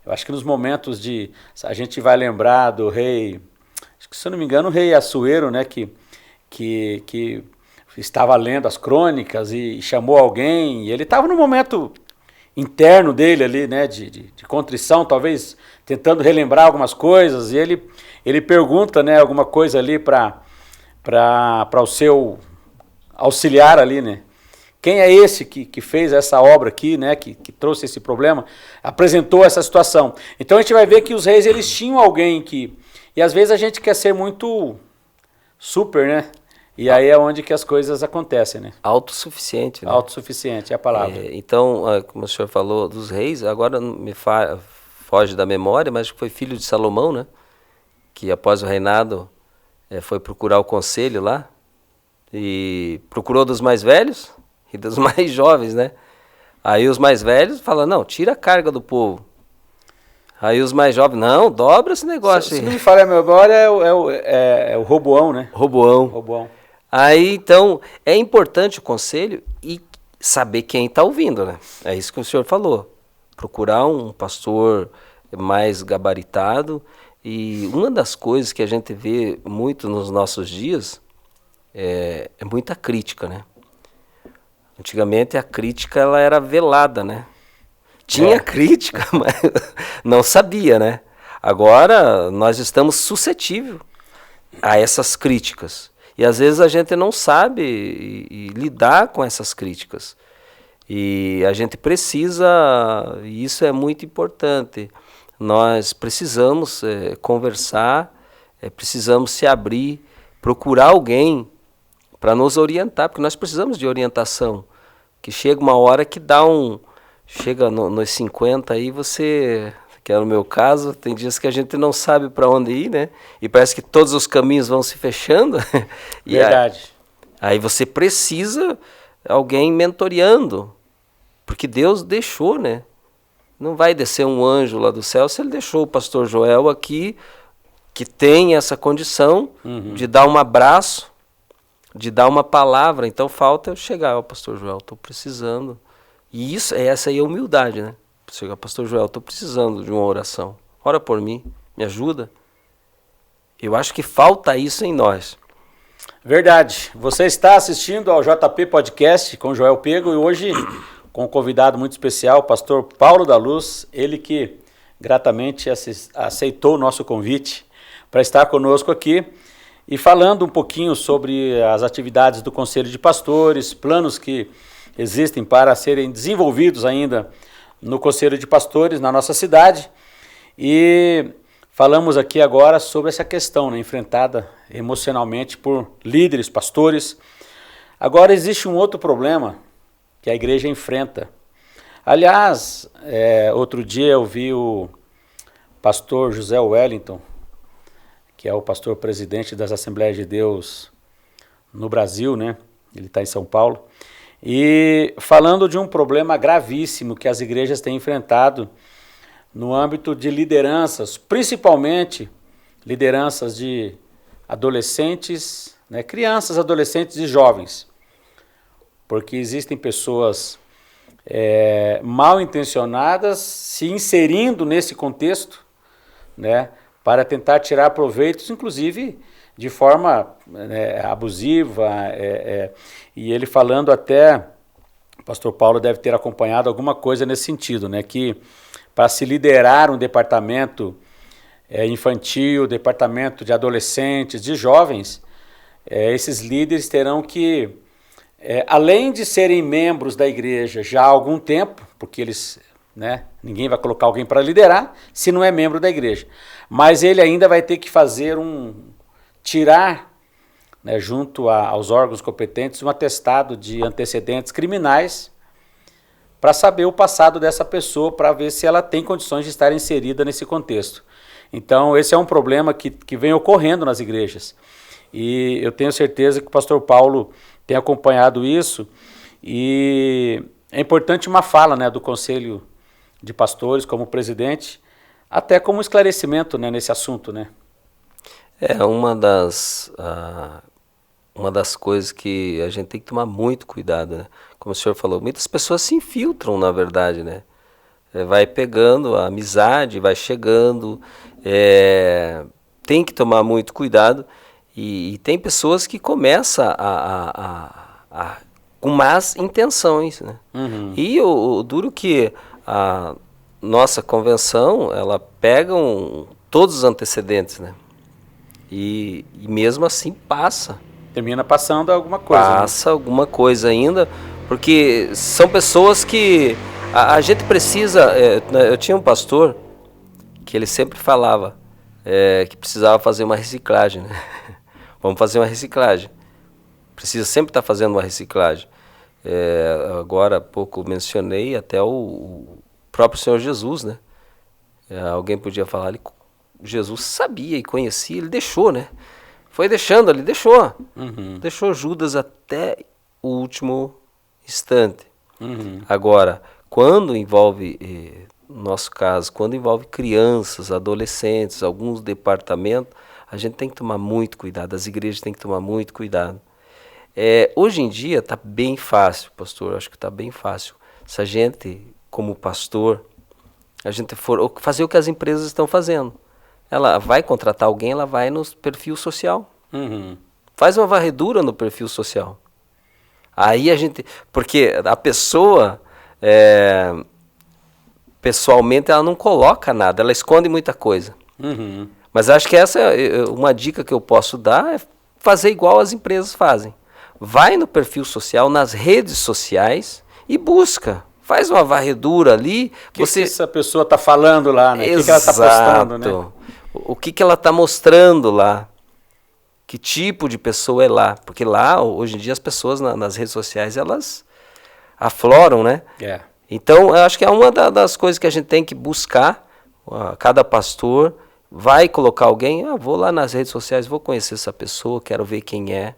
Eu acho que nos momentos a gente vai lembrar do rei, acho que se eu não me engano, o rei Assuero, né, que estava lendo as crônicas e chamou alguém, e ele estava no momento interno dele ali, né, de contrição, talvez tentando relembrar algumas coisas, e ele pergunta, né, alguma coisa ali para o seu auxiliar ali, né? Quem é esse que fez essa obra aqui, né, que trouxe esse problema, apresentou essa situação. Então a gente vai ver que os reis, eles tinham alguém e às vezes a gente quer ser muito super, né? E aí é onde que as coisas acontecem, né? Autossuficiente, né? Autossuficiente é a palavra. Então, como o senhor falou dos reis, agora me foge da memória, mas foi filho de Salomão, né? Que após o reinado foi procurar o conselho lá e procurou dos mais velhos e dos mais jovens, né? Aí os mais velhos falam, não, tira a carga do povo. Aí os mais jovens, não, dobra esse negócio aí. Se não me falha a memória, é o Roboão, né? Roboão. Aí, então, é importante o conselho e saber quem está ouvindo, né? É isso que o senhor falou. Procurar um pastor mais gabaritado. E uma das coisas que a gente vê muito nos nossos dias é muita crítica, né? Antigamente a crítica ela era velada, né? Tinha crítica, mas não sabia, né? Agora nós estamos suscetíveis a essas críticas. E às vezes a gente não sabe e lidar com essas críticas. E a gente precisa, e isso é muito importante, nós precisamos conversar, precisamos se abrir, procurar alguém para nos orientar, porque nós precisamos de orientação. Que chega uma hora que dá chega nos 50 aí, você, que é no meu caso, tem dias que a gente não sabe para onde ir, né? E parece que todos os caminhos vão se fechando. E Verdade. Aí você precisa alguém mentoreando, porque Deus deixou, né? Não vai descer um anjo lá do céu se ele deixou o pastor Joel aqui, que tem essa condição de dar um abraço, de dar uma palavra. Então falta eu chegar, ó, pastor Joel, estou precisando. E essa aí é a humildade, né? Chegar, pastor Joel, estou precisando de uma oração. Ora por mim, me ajuda. Eu acho que falta isso em nós. Verdade. Você está assistindo ao JP Podcast com Joel Pego e hoje com um convidado muito especial, o pastor Paulo da Luz, ele que gratamente aceitou o nosso convite para estar conosco aqui e falando um pouquinho sobre as atividades do Conselho de Pastores, planos que existem para serem desenvolvidos ainda no Conselho de Pastores na nossa cidade. E falamos aqui agora sobre essa questão, né, enfrentada emocionalmente por líderes, pastores. Agora existe um outro problema que a igreja enfrenta. Aliás, outro dia eu vi o pastor José Wellington, que é o pastor presidente das Assembleias de Deus no Brasil, né? Ele está em São Paulo, e falando de um problema gravíssimo que as igrejas têm enfrentado no âmbito de lideranças, principalmente lideranças de adolescentes, né, crianças, adolescentes e jovens, porque existem pessoas mal intencionadas se inserindo nesse contexto, né, para tentar tirar proveitos, inclusive de forma abusiva, e ele falando até, o pastor Paulo deve ter acompanhado alguma coisa nesse sentido, né, que para se liderar um departamento infantil, departamento de adolescentes, de jovens, esses líderes terão que, além de serem membros da igreja já há algum tempo, porque eles, né, ninguém vai colocar alguém para liderar se não é membro da igreja, mas ele ainda vai ter que fazer tirar, né, junto aos órgãos competentes, um atestado de antecedentes criminais para saber o passado dessa pessoa, para ver se ela tem condições de estar inserida nesse contexto. Então, esse é um problema que vem ocorrendo nas igrejas. E eu tenho certeza que o pastor Paulo tem acompanhado isso, e é importante uma fala, né, do Conselho de Pastores como presidente, até como esclarecimento, né, nesse assunto, né? Uma das coisas que a gente tem que tomar muito cuidado, né? Como o senhor falou, muitas pessoas se infiltram, na verdade, né? Vai pegando a amizade, vai chegando, tem que tomar muito cuidado, e tem pessoas que começam com más intenções, né? E o duro que a nossa convenção, ela pega todos os antecedentes, né? E mesmo assim passa. Termina passando alguma coisa. Passa, né? Alguma coisa ainda, porque são pessoas que a gente precisa... eu tinha um pastor que ele sempre falava que precisava fazer uma reciclagem, né? Vamos fazer uma reciclagem. Precisa sempre estar fazendo uma reciclagem. Agora há pouco mencionei até o próprio Senhor Jesus, né? Alguém podia falar, Jesus sabia e conhecia, ele deixou, né? Foi deixando, ele deixou. Deixou Judas até o último instante. Agora, quando envolve, no nosso caso, quando envolve crianças, adolescentes, alguns departamentos, a gente tem que tomar muito cuidado, as igrejas têm que tomar muito cuidado. Hoje em dia está bem fácil, pastor, acho que está bem fácil. Se a gente, como pastor, a gente for fazer o que as empresas estão fazendo. Ela vai contratar alguém, ela vai no perfil social. Faz uma varredura no perfil social. Aí a gente... Porque a pessoa, pessoalmente, ela não coloca nada, ela esconde muita coisa. Mas acho que essa é uma dica que eu posso dar, é fazer igual as empresas fazem. Vai no perfil social, nas redes sociais e busca. Faz uma varredura ali. O que essa pessoa está falando lá, né? O que ela está postando, né? O que ela está mostrando lá. Que tipo de pessoa é lá. Porque lá, hoje em dia, as pessoas nas redes sociais, elas afloram, né? Então, eu acho que é uma das coisas que a gente tem que buscar. Cada pastor vai colocar alguém, vou lá nas redes sociais, vou conhecer essa pessoa, quero ver quem é.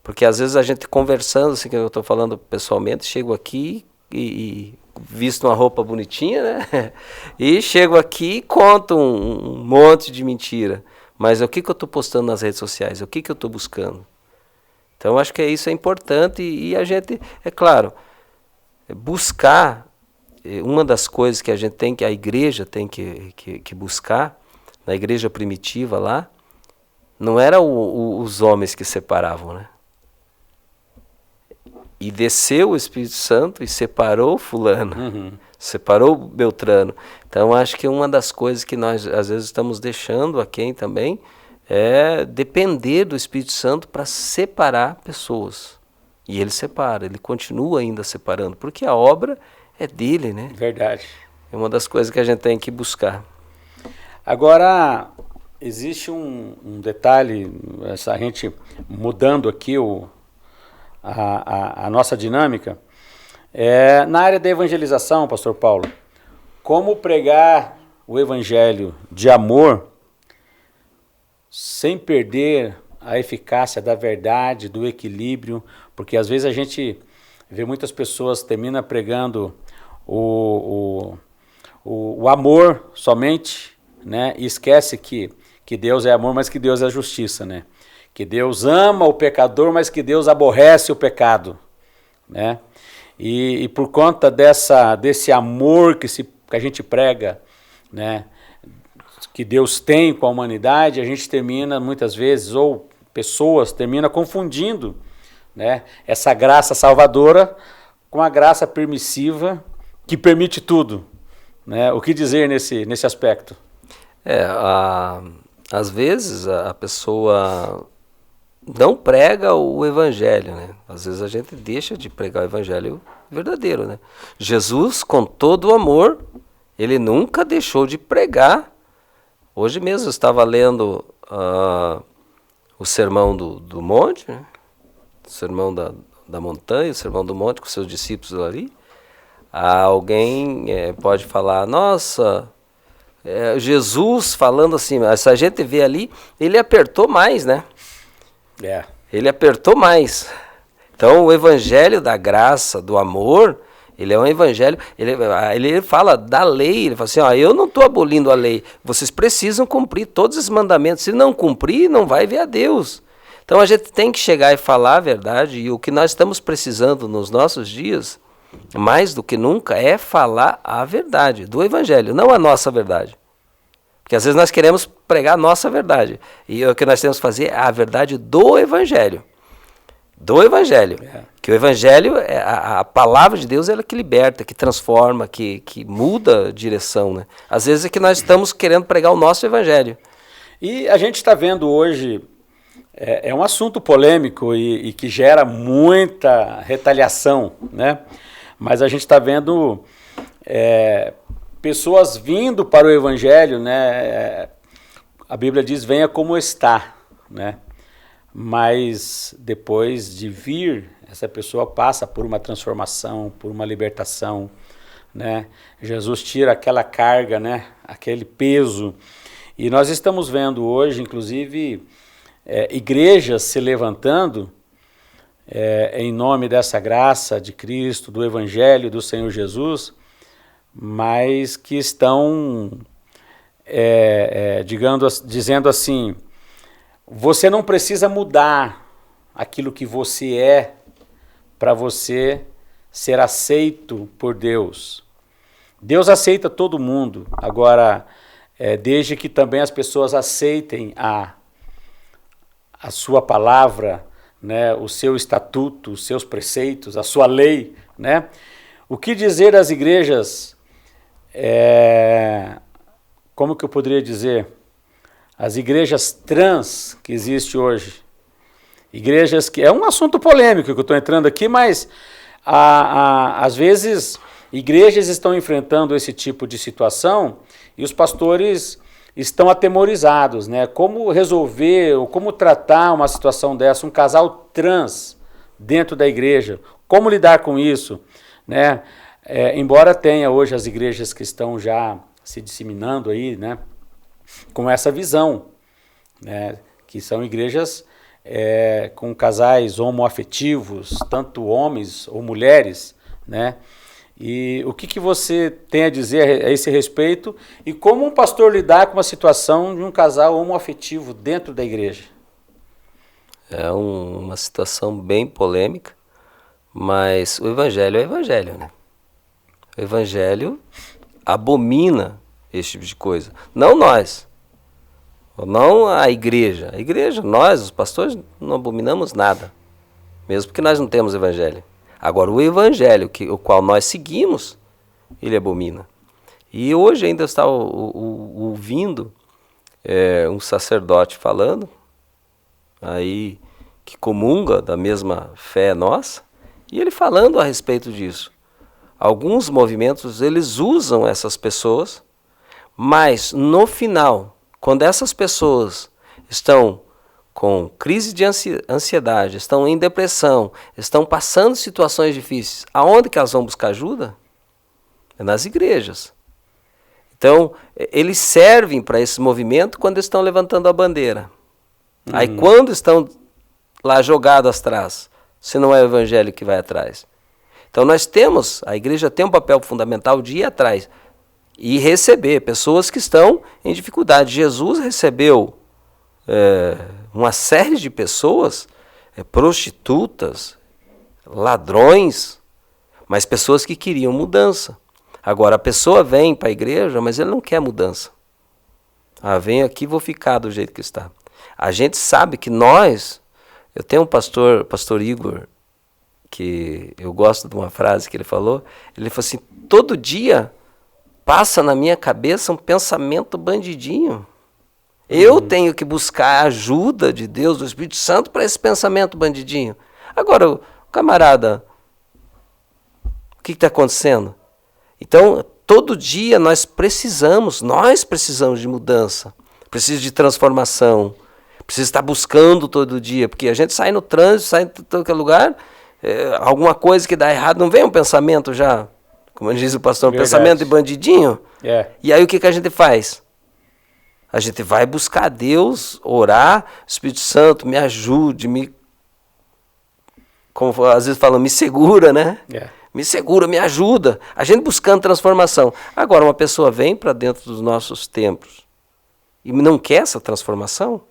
Porque às vezes a gente conversando, assim que eu estou falando pessoalmente, chego aqui e visto uma roupa bonitinha, né? E chego aqui e conto um monte de mentira. Mas o que eu estou postando nas redes sociais? O que eu estou buscando? Então acho que isso é importante e a gente, é claro, buscar, uma das coisas que a igreja tem que buscar, na igreja primitiva lá, não era os homens que separavam, né? E desceu o Espírito Santo e separou fulano, separou Beltrano. Então, acho que uma das coisas que nós, às vezes, estamos deixando a quem também é depender do Espírito Santo para separar pessoas. E ele separa, ele continua ainda separando, porque a obra é dele, né? Verdade. É uma das coisas que a gente tem que buscar. Agora, existe um detalhe, a gente mudando aqui a nossa dinâmica, na área da evangelização, pastor Paulo, como pregar o evangelho de amor sem perder a eficácia da verdade, do equilíbrio, porque às vezes a gente vê muitas pessoas termina pregando o amor somente, né, e esquece que Deus é amor, mas que Deus é justiça, né? Que Deus ama o pecador, mas que Deus aborrece o pecado, né? E por conta desse amor que a gente prega, né, que Deus tem com a humanidade, a gente termina muitas vezes, ou pessoas terminam confundindo, né, essa graça salvadora com a graça permissiva que permite tudo, né? O que dizer nesse aspecto? Às vezes a pessoa não prega o evangelho, né? Às vezes a gente deixa de pregar o evangelho verdadeiro, né? Jesus, com todo o amor, ele nunca deixou de pregar. Hoje mesmo eu estava lendo o Sermão do Monte, né? O Sermão da Montanha, o Sermão do Monte com seus discípulos ali. Alguém pode falar, nossa, Jesus falando assim, se a gente vê ali, ele apertou mais, né? Ele apertou mais. Então o evangelho da graça, do amor, ele é um evangelho, ele fala da lei, ele fala assim, eu não estou abolindo a lei, vocês precisam cumprir todos os mandamentos, se não cumprir, não vai ver a Deus. Então a gente tem que chegar e falar a verdade, e o que nós estamos precisando nos nossos dias, mais do que nunca, é falar a verdade do evangelho, não a nossa verdade. Porque às vezes nós queremos pregar a nossa verdade. E o que nós temos que fazer é a verdade do evangelho. Do evangelho. Que o evangelho, a palavra de Deus, ela que liberta, que transforma, que muda a direção, né? Às vezes é que nós estamos querendo pregar o nosso evangelho. E a gente está vendo hoje, é um assunto polêmico e que gera muita retaliação, né? Mas a gente está vendo pessoas vindo para o evangelho, né? A Bíblia diz, venha como está, né? Mas depois de vir, essa pessoa passa por uma transformação, por uma libertação, né? Jesus tira aquela carga, né? Aquele peso. E nós estamos vendo hoje, inclusive, igrejas se levantando em nome dessa graça de Cristo, do Evangelho do Senhor Jesus, mas que estão dizendo assim, você não precisa mudar aquilo que você é para você ser aceito por Deus. Deus aceita todo mundo, agora, desde que também as pessoas aceitem a sua palavra, né, o seu estatuto, os seus preceitos, a sua lei, né? O que dizer das igrejas, como que eu poderia dizer? As igrejas trans que existem hoje. Igrejas que... É um assunto polêmico que eu estou entrando aqui, mas às vezes igrejas estão enfrentando esse tipo de situação e os pastores estão atemorizados, né? Como resolver ou como tratar uma situação dessa, um casal trans dentro da igreja, como lidar com isso, né? Embora tenha hoje as igrejas que estão já se disseminando aí, né? Com essa visão, né? Que são igrejas com casais homoafetivos, tanto homens ou mulheres, né? E o que você tem a dizer a esse respeito e como um pastor lidar com uma situação de um casal homoafetivo dentro da igreja? É uma situação bem polêmica, mas o evangelho é o evangelho, né? O evangelho abomina esse tipo de coisa. Não nós, não a igreja. A igreja, nós, os pastores, não abominamos nada, mesmo porque nós não temos evangelho. Agora, o evangelho, o qual nós seguimos, ele abomina. E hoje ainda está ouvindo um sacerdote falando, aí que comunga da mesma fé nossa, e ele falando a respeito disso. Alguns movimentos, eles usam essas pessoas, mas no final, quando essas pessoas estão com crise de ansiedade, estão em depressão, estão passando situações difíceis, aonde que elas vão buscar ajuda? É nas igrejas. Então, eles servem para esse movimento quando estão levantando a bandeira. Aí quando estão lá jogados atrás, se não é o evangelho que vai atrás. Então a igreja tem um papel fundamental de ir atrás e receber pessoas que estão em dificuldade. Jesus recebeu uma série de pessoas, prostitutas, ladrões, mas pessoas que queriam mudança. Agora, a pessoa vem para a igreja, mas ele não quer mudança. Vem aqui e vou ficar do jeito que está. A gente sabe que eu tenho um pastor Igor, que eu gosto de uma frase que ele falou assim, todo dia passa na minha cabeça um pensamento bandidinho. Eu tenho que buscar a ajuda de Deus, do Espírito Santo, para esse pensamento bandidinho. Agora, o camarada, o que está acontecendo? Então, todo dia nós precisamos de mudança, precisa de transformação, precisa estar buscando todo dia, porque a gente sai no trânsito, sai em todo lugar, alguma coisa que dá errado, não vem um pensamento já, como diz o pastor, um pensamento de bandidinho? E aí o que a gente faz? A gente vai buscar Deus, orar, Espírito Santo, me ajude, como às vezes falam, me segura, né? Me segura, me ajuda. A gente buscando transformação. Agora, uma pessoa vem para dentro dos nossos templos e não quer essa transformação,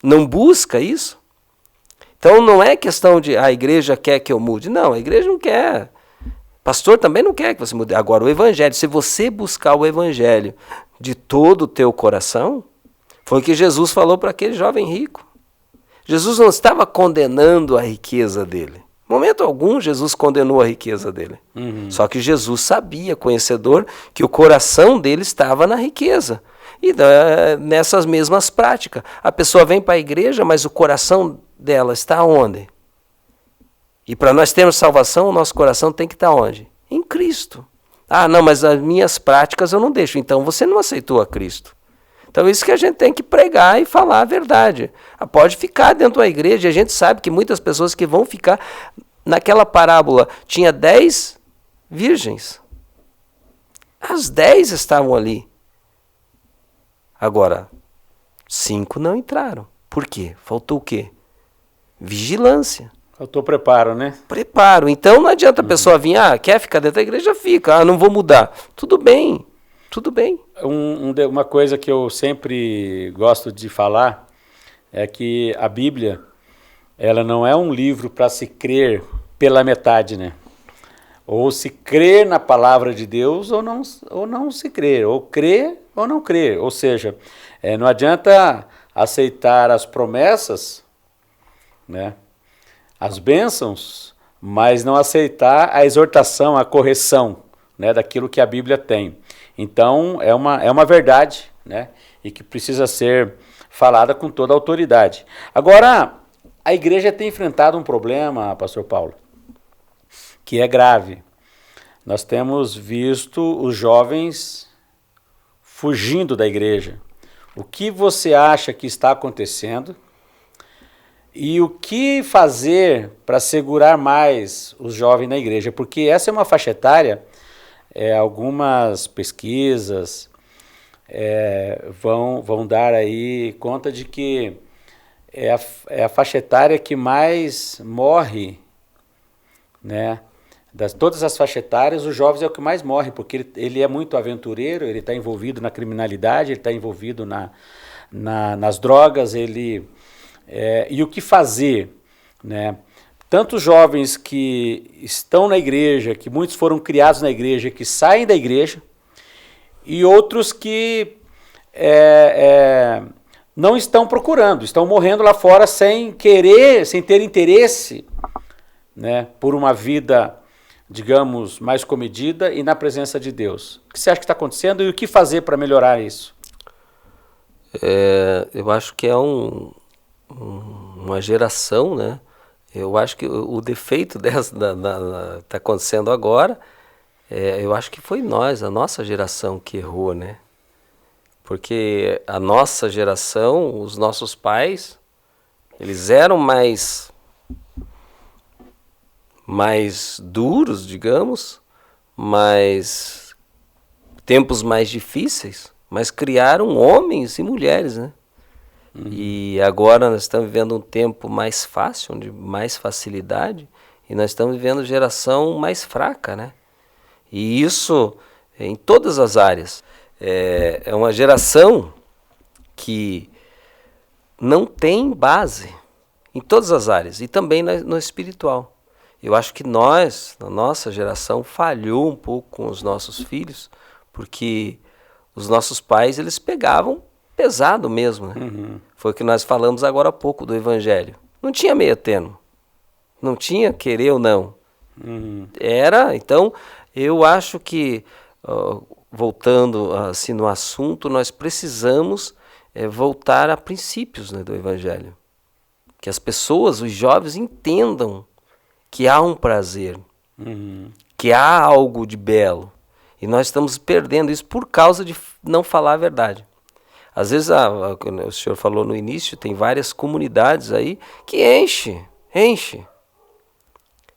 não busca isso. Então não é questão de a igreja quer que eu mude. Não, a igreja não quer. Pastor também não quer que você mude. Agora, o evangelho, se você buscar o evangelho de todo o teu coração, foi o que Jesus falou para aquele jovem rico. Jesus não estava condenando a riqueza dele. Em momento algum, Jesus condenou a riqueza dele. Só que Jesus sabia, conhecedor, que o coração dele estava na riqueza. E nessas mesmas práticas. A pessoa vem para a igreja, mas o coração dela está onde? E para nós termos salvação, o nosso coração tem que estar onde? Em Cristo. Não, mas as minhas práticas eu não deixo. Então você não aceitou a Cristo. Então isso que a gente tem que pregar e falar a verdade. Pode ficar dentro da igreja. A gente sabe que muitas pessoas que vão ficar... Naquela parábola, tinha 10 virgens. As 10 estavam ali. Agora, 5 não entraram. Por quê? Faltou o quê? Vigilância. Faltou preparo, né? Preparo. Então não adianta a pessoa vir, quer ficar dentro da igreja, fica. Não vou mudar. Tudo bem, tudo bem. Uma coisa que eu sempre gosto de falar é que a Bíblia, ela não é um livro para se crer pela metade, né? Ou se crer na palavra de Deus ou não se crer, ou crer ou não crer. Ou seja, não adianta aceitar as promessas, né, as bênçãos, mas não aceitar a exortação, a correção, né, daquilo que a Bíblia tem. Então, é uma verdade, né, e que precisa ser falada com toda a autoridade. Agora, a igreja tem enfrentado um problema, pastor Paulo, que é grave. Nós temos visto os jovens fugindo da igreja. O que você acha que está acontecendo? E o que fazer para segurar mais os jovens na igreja? Porque essa é uma faixa etária, algumas pesquisas vão dar aí conta de que é a faixa etária que mais morre, né? Todas as faixas etárias, os jovens é o que mais morre, porque ele é muito aventureiro, ele está envolvido na criminalidade, ele está envolvido nas drogas, e o que fazer, né? Tantos jovens que estão na igreja, que muitos foram criados na igreja, que saem da igreja, e outros que não estão procurando, estão morrendo lá fora sem querer, sem ter interesse, né, por uma vida, digamos, mais comedida e na presença de Deus. O que você acha que está acontecendo e o que fazer para melhorar isso? Eu acho que é uma geração, né? Eu acho que o defeito dessa está acontecendo agora, eu acho que foi a nossa geração que errou, né? Porque a nossa geração, os nossos pais, eles eram mais duros, digamos, tempos mais difíceis, mas criaram homens e mulheres, né? E agora nós estamos vivendo um tempo mais fácil, de mais facilidade, e nós estamos vivendo geração mais fraca, né? E isso em todas as áreas. É uma geração que não tem base em todas as áreas, e também no espiritual. Eu acho que nós, na nossa geração, falhou um pouco com os nossos filhos, porque os nossos pais, eles pegavam pesado mesmo, né? Uhum. Foi o que nós falamos agora há pouco do Evangelho. Não tinha meio termo. Não tinha querer ou não. Uhum. Então, eu acho que, voltando assim no assunto, nós precisamos voltar a princípios, né, do Evangelho. Que as pessoas, os jovens, entendam que há um prazer, que há algo de belo. E nós estamos perdendo isso por causa de não falar a verdade. Às vezes, o senhor falou no início, tem várias comunidades aí que enche.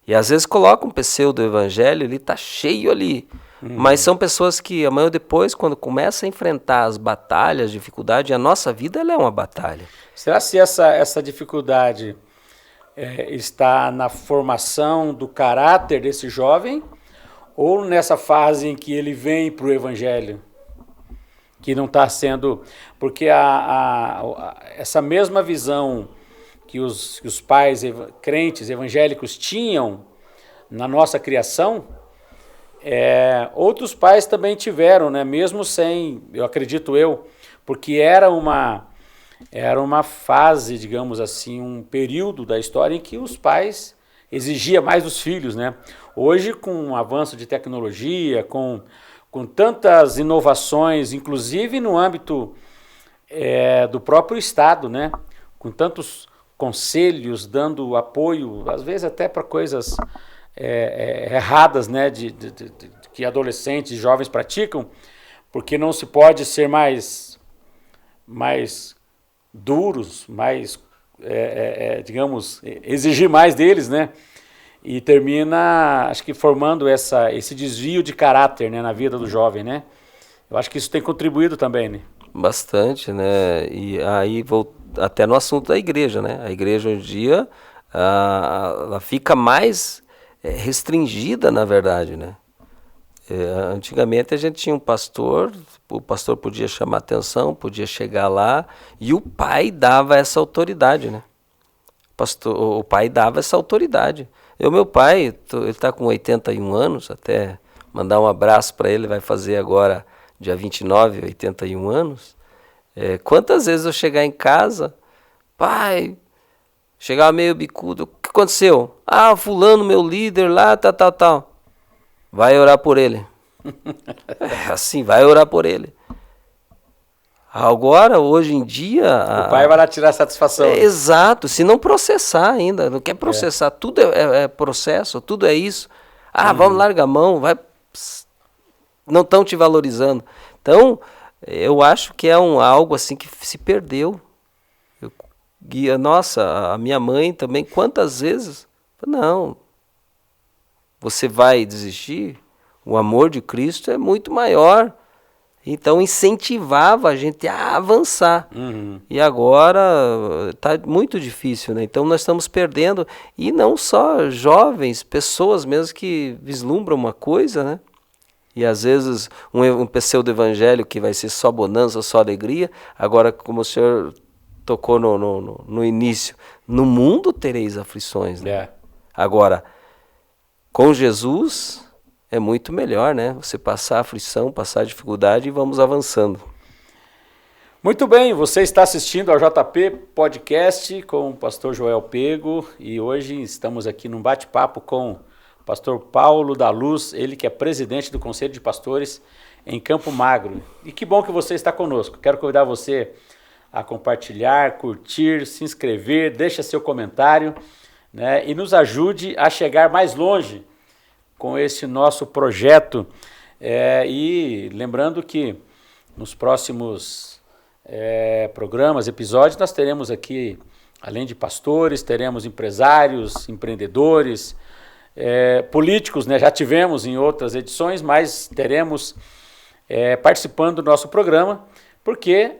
E às vezes coloca um pseudo-evangelho, ele está cheio ali. Mas são pessoas que amanhã ou depois, quando começa a enfrentar as batalhas, as dificuldades, a nossa vida ela é uma batalha. Será se essa dificuldade está na formação do caráter desse jovem ou nessa fase em que ele vem para o evangelho? Que não está sendo... Porque essa mesma visão que os pais crentes evangélicos tinham na nossa criação, outros pais também tiveram, né? Mesmo sem, eu acredito porque era uma fase, digamos assim, um período da história em que os pais exigiam mais dos filhos, né? Hoje, com o avanço de tecnologia, com tantas inovações, inclusive no âmbito do próprio Estado, né? Com tantos conselhos dando apoio, às vezes até para coisas erradas, né? Que adolescentes e jovens praticam, porque não se pode ser mais duros, digamos, exigir mais deles, né? E termina, acho que formando esse desvio de caráter, né, na vida do jovem, né? Eu acho que isso tem contribuído também, né? Bastante, né? E aí, até no assunto da igreja, né? A igreja hoje em dia, ela fica mais restringida, na verdade, né? Antigamente a gente tinha um pastor, o pastor podia chamar atenção, podia chegar lá, e o pai dava essa autoridade, né? O pai dava essa autoridade. Meu pai, ele está com 81 anos, até mandar um abraço para ele, vai fazer agora, dia 29, 81 anos. Quantas vezes eu chegar em casa, pai, chegava meio bicudo, o que aconteceu? Fulano, meu líder lá, tal. Vai orar por ele. Assim, vai orar por ele. Agora, hoje em dia... O pai vai lá tirar satisfação. Exato, se não processar ainda, não quer processar, tudo é processo, tudo é isso. Vamos, larga a mão, vai, não estão te valorizando. Então, eu acho que é algo assim que se perdeu. Nossa, a minha mãe também, quantas vezes... Não, você vai desistir? O amor de Cristo é muito maior. Então incentivava a gente a avançar. E agora está muito difícil, né? Então nós estamos perdendo, e não só jovens, pessoas mesmo que vislumbram uma coisa, né? E às vezes um pseudo-evangelho que vai ser só bonança, só alegria. Agora, como o senhor tocou no início, no mundo tereis aflições, né? Agora, com Jesus é muito melhor, né? Você passar a aflição, passar a dificuldade, e vamos avançando. Muito bem, você está assistindo ao JP Podcast com o pastor Joel Pego, e hoje estamos aqui num bate-papo com o pastor Paulo da Luz, ele que é presidente do Conselho de Pastores em Campo Magro. E que bom que você está conosco. Quero convidar você a compartilhar, curtir, se inscrever, deixa seu comentário, né? E nos ajude a chegar mais longe com esse nosso projeto. E lembrando que nos próximos programas, episódios, nós teremos aqui, além de pastores, teremos empresários, empreendedores, políticos, né? Já tivemos em outras edições, mas teremos participando do nosso programa, porque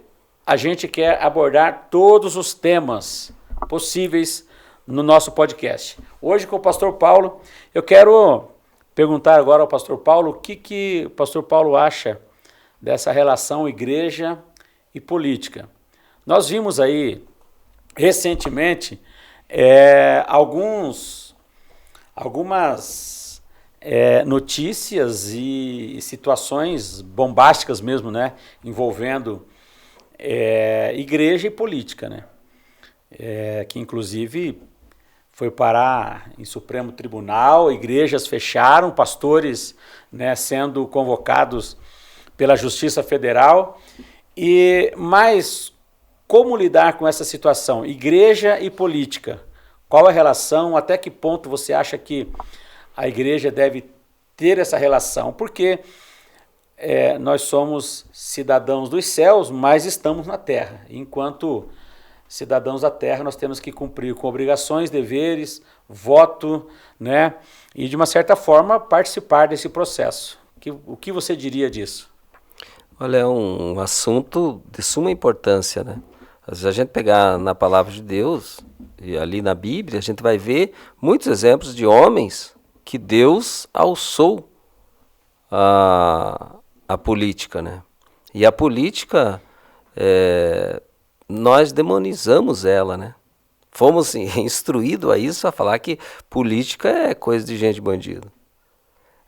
a gente quer abordar todos os temas possíveis no nosso podcast. Hoje, com o pastor Paulo, eu quero perguntar agora ao pastor Paulo o que o pastor Paulo acha dessa relação igreja e política. Nós vimos aí recentemente algumas notícias e situações bombásticas mesmo, né, envolvendo igreja e política, né, que inclusive foi parar em Supremo Tribunal, igrejas fecharam, pastores, né, sendo convocados pela Justiça Federal. Mas como lidar com essa situação? Igreja e política. Qual a relação? Até que ponto você acha que a igreja deve ter essa relação? Porque nós somos cidadãos dos céus, mas estamos na terra. Enquanto cidadãos da terra, nós temos que cumprir com obrigações, deveres, voto, né? E de uma certa forma participar desse processo. O que você diria disso? Olha, é um assunto de suma importância, né? Se a gente pegar na palavra de Deus, e ali na Bíblia, a gente vai ver muitos exemplos de homens que Deus alçou a política, né? E a política, nós demonizamos ela, né? Fomos instruídos a isso, a falar que política é coisa de gente bandida.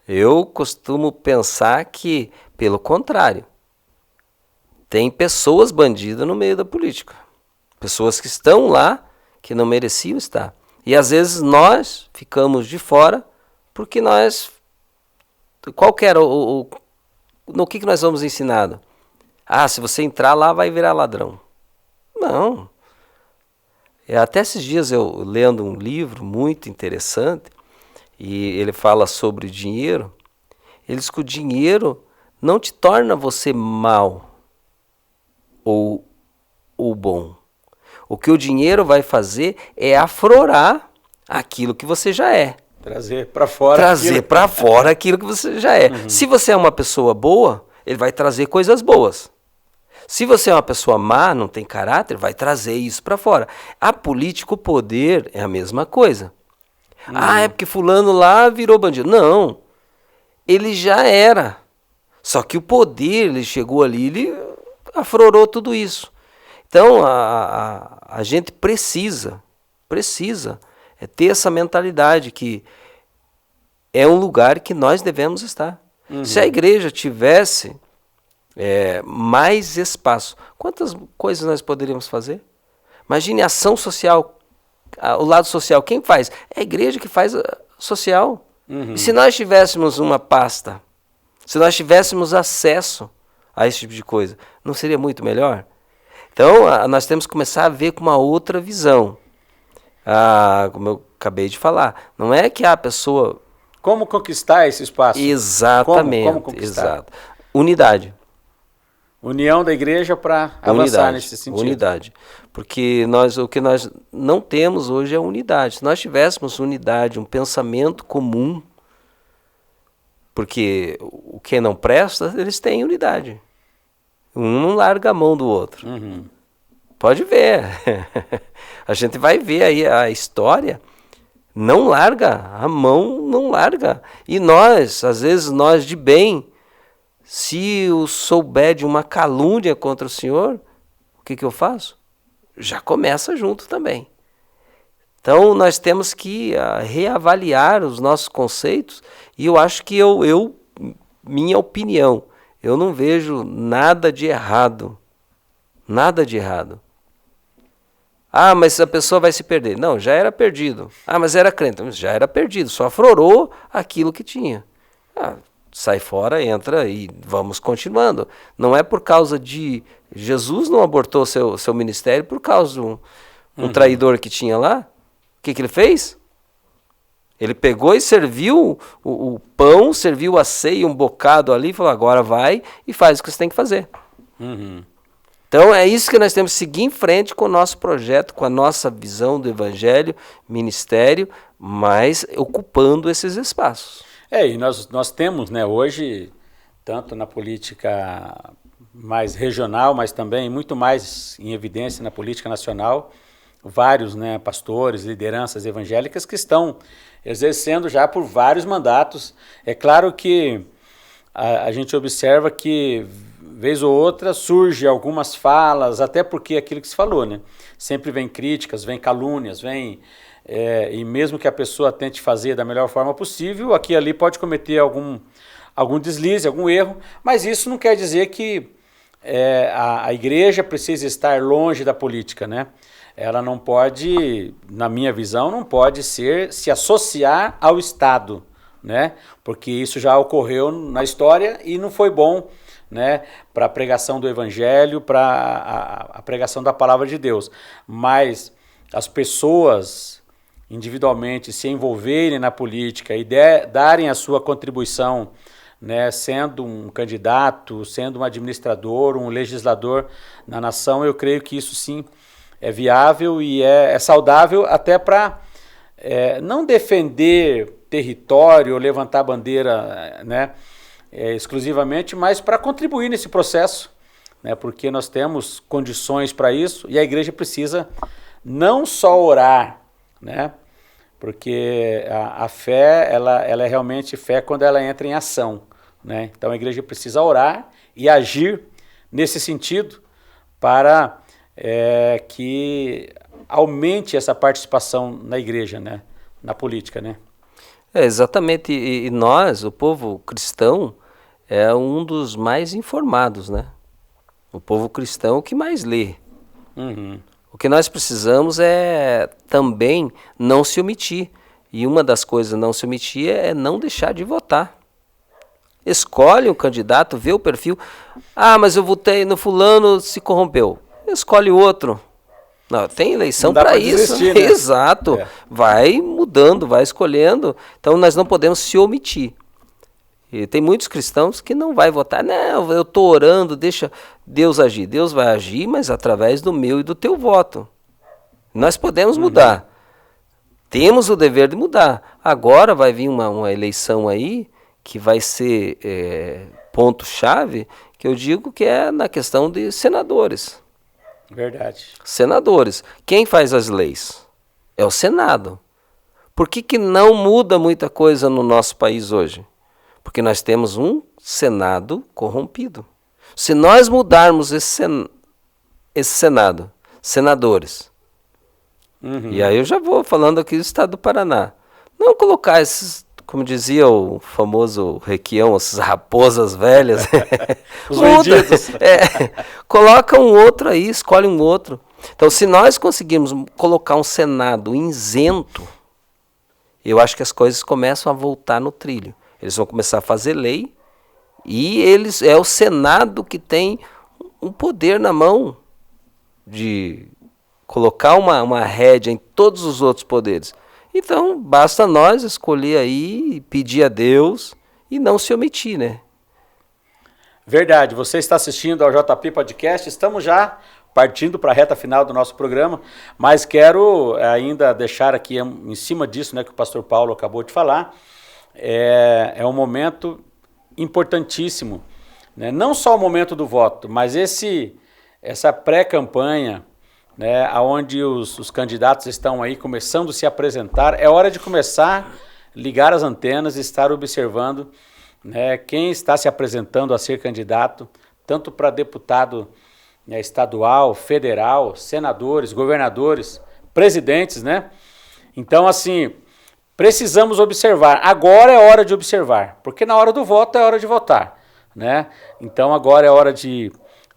Eu costumo pensar que, pelo contrário, tem pessoas bandidas no meio da política. Pessoas que estão lá, que não mereciam estar. E às vezes nós ficamos de fora, porque nós... no que nós somos ensinados? Se você entrar lá, vai virar ladrão. Não. Até esses dias eu lendo um livro muito interessante, e ele fala sobre dinheiro. Ele diz que o dinheiro não te torna você mal ou bom. O que o dinheiro vai fazer é aflorar aquilo que você já é. Trazer para fora. Trazer para fora aquilo que você já é. Se você é uma pessoa boa, ele vai trazer coisas boas. Se você é uma pessoa má, não tem caráter, vai trazer isso para fora. A política, o poder é a mesma coisa. É porque fulano lá virou bandido. Não, ele já era. Só que o poder, ele chegou ali, ele aflorou tudo isso. Então, a gente precisa ter essa mentalidade que é um lugar que nós devemos estar. Se a igreja tivesse mais espaço, quantas coisas nós poderíamos fazer? Imagine a ação social, o lado social, quem faz? É a igreja que faz social. E se nós tivéssemos uma pasta, se nós tivéssemos acesso a esse tipo de coisa, não seria muito melhor? Então, nós temos que começar a ver com uma outra visão. Como eu acabei de falar, não é que a pessoa... Como conquistar esse espaço? Exatamente, como conquistar? Exato. Unidade. União da igreja para avançar nesse sentido. Unidade. Porque o que nós não temos hoje é unidade. Se nós tivéssemos unidade, um pensamento comum, porque o que não presta, eles têm unidade. Um não larga a mão do outro. Pode ver. A gente vai ver aí a história. Não larga, a mão não larga. E nós, às vezes nós de bem, se eu souber de uma calúnia contra o Senhor, o que eu faço? Já começa junto também. Então nós temos que reavaliar os nossos conceitos, e eu acho que minha opinião, eu não vejo nada de errado. Nada de errado. Mas a pessoa vai se perder. Não, já era perdido. Mas era crente. Já era perdido, só aflorou aquilo que tinha. Sai fora, entra e vamos continuando. Não é por causa de... Jesus não abortou seu ministério por causa de um traidor que tinha lá. O que ele fez? Ele pegou e serviu o pão, serviu a ceia, um bocado ali, e falou, agora vai e faz o que você tem que fazer. Então é isso que nós temos que seguir em frente com o nosso projeto, com a nossa visão do evangelho, ministério, mas ocupando esses espaços. E nós temos, né, hoje, tanto na política mais regional, mas também muito mais em evidência na política nacional, vários, né, pastores, lideranças evangélicas que estão exercendo já por vários mandatos. É claro que a gente observa que, vez ou outra, surge algumas falas, até porque aquilo que se falou, né? Sempre vem críticas, vem calúnias, e mesmo que a pessoa tente fazer da melhor forma possível, aqui e ali pode cometer algum deslize, algum erro, mas isso não quer dizer que a igreja precisa estar longe da política, né? Ela não pode, na minha visão, não pode se associar ao Estado, né? Porque isso já ocorreu na história e não foi bom, né, para a pregação do evangelho, para a pregação da palavra de Deus. Mas as pessoas individualmente se envolverem na política e darem a sua contribuição, né, sendo um candidato, sendo um administrador, um legislador na nação, eu creio que isso sim é viável e é saudável até para não defender território, levantar bandeira, né, exclusivamente, mas para contribuir nesse processo, né, porque nós temos condições para isso e a igreja precisa não só orar, né, porque a fé, ela é realmente fé quando ela entra em ação, né? Então a igreja precisa orar e agir nesse sentido para que aumente essa participação na igreja, né, na política, né? Exatamente, e nós, o povo cristão, é um dos mais informados, né? O povo cristão é o que mais lê. O que nós precisamos é também não se omitir. E uma das coisas não se omitir é não deixar de votar. Escolhe um candidato, vê o perfil. Mas eu votei no fulano, se corrompeu. Escolhe outro. Não, tem eleição para isso. Desistir, né? Exato. Vai mudando, vai escolhendo. Então nós não podemos se omitir. E tem muitos cristãos que não vai votar. Não, eu estou orando, deixa Deus agir. Deus vai agir, mas através do meu e do teu voto. Nós podemos mudar. Temos o dever de mudar. Agora vai vir uma eleição aí que vai ser ponto-chave, que eu digo que é na questão de senadores. Verdade. Senadores. Quem faz as leis? É o Senado. Por que não muda muita coisa no nosso país hoje? Porque nós temos um Senado corrompido. Se nós mudarmos esse Senado, senadores, e aí eu já vou falando aqui do estado do Paraná, não colocar esses, como dizia o famoso Requião, essas raposas velhas, Os vendidos. Coloca um outro aí, escolhe um outro. Então, se nós conseguirmos colocar um Senado isento, eu acho que as coisas começam a voltar no trilho. Eles vão começar a fazer lei e é o Senado que tem um poder na mão de colocar uma rédea em todos os outros poderes. Então, basta nós escolher aí, pedir a Deus e não se omitir, né? Verdade. Você está assistindo ao JP Podcast. Estamos já partindo para a reta final do nosso programa, mas quero ainda deixar aqui em cima disso, né, que o pastor Paulo acabou de falar. É um momento importantíssimo, né? Não só o momento do voto, mas essa pré-campanha, né, onde os candidatos estão aí começando a se apresentar, é hora de começar a ligar as antenas e estar observando, né, quem está se apresentando a ser candidato, tanto para deputado, né, estadual, federal, senadores, governadores, presidentes, né? Então, assim, precisamos observar. Agora é hora de observar, porque na hora do voto é hora de votar, né? Então, agora é hora de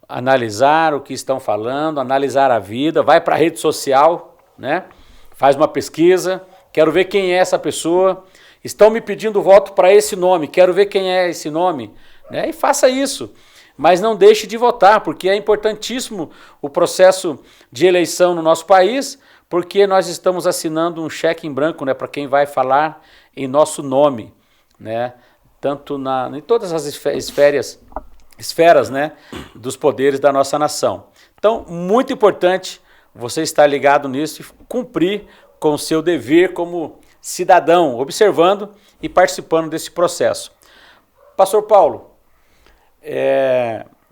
analisar o que estão falando, analisar a vida, vai para a rede social, né? Faz uma pesquisa, quero ver quem é essa pessoa, estão me pedindo voto para esse nome, quero ver quem é esse nome, né? E faça isso, mas não deixe de votar, porque é importantíssimo o processo de eleição no nosso país, porque nós estamos assinando um cheque em branco, né, para quem vai falar em nosso nome, né? Tanto em todas as esferas, né, dos poderes da nossa nação. Então, muito importante você estar ligado nisso e cumprir com o seu dever como cidadão, observando e participando desse processo. Pastor Paulo,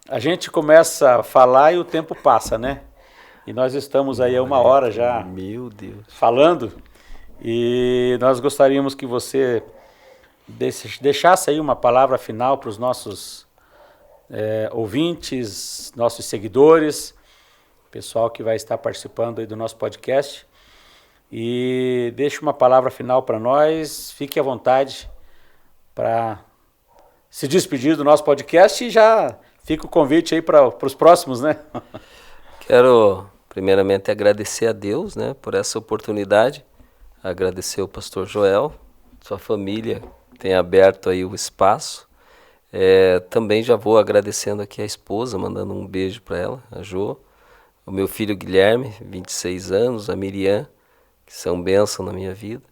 a gente começa a falar e o tempo passa, né? E nós estamos aí há 1 hora já, meu Deus, falando, e nós gostaríamos que você deixasse aí uma palavra final para os nossos ouvintes, nossos seguidores, pessoal que vai estar participando aí do nosso podcast, e deixe uma palavra final para nós, fique à vontade para se despedir do nosso podcast e já fica o convite aí para os próximos, né? Quero primeiramente agradecer a Deus, né, por essa oportunidade, agradecer ao pastor Joel, sua família tem aberto aí o espaço. Também já vou agradecendo aqui a esposa, mandando um beijo para ela, a Jo, o meu filho Guilherme, 26 anos, a Miriam, que são bênção na minha vida,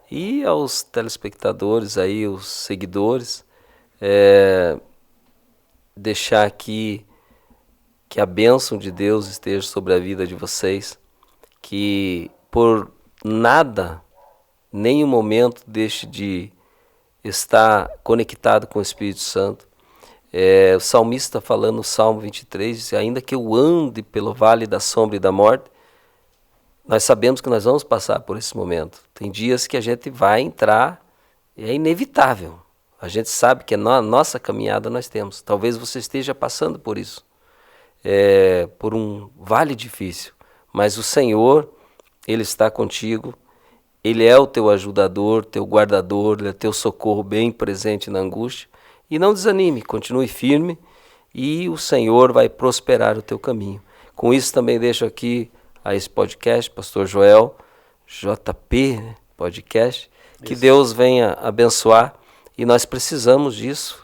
e aos telespectadores aí, os seguidores, deixar aqui que a bênção de Deus esteja sobre a vida de vocês, que por nada, nenhum momento deixe de estar conectado com o Espírito Santo. O salmista falando no Salmo 23, diz, ainda que eu ande pelo vale da sombra e da morte, nós sabemos que nós vamos passar por esse momento. Tem dias que a gente vai entrar, é inevitável. A gente sabe que na nossa caminhada nós temos. Talvez você esteja passando por isso, por um vale difícil, mas o Senhor, Ele está contigo, Ele é o teu ajudador, teu guardador, Ele é teu socorro bem presente na angústia. E não desanime, continue firme e o Senhor vai prosperar o teu caminho. Com isso também deixo aqui a esse podcast, Pastor Joel, JP, né, podcast, que Deus venha abençoar e nós precisamos disso,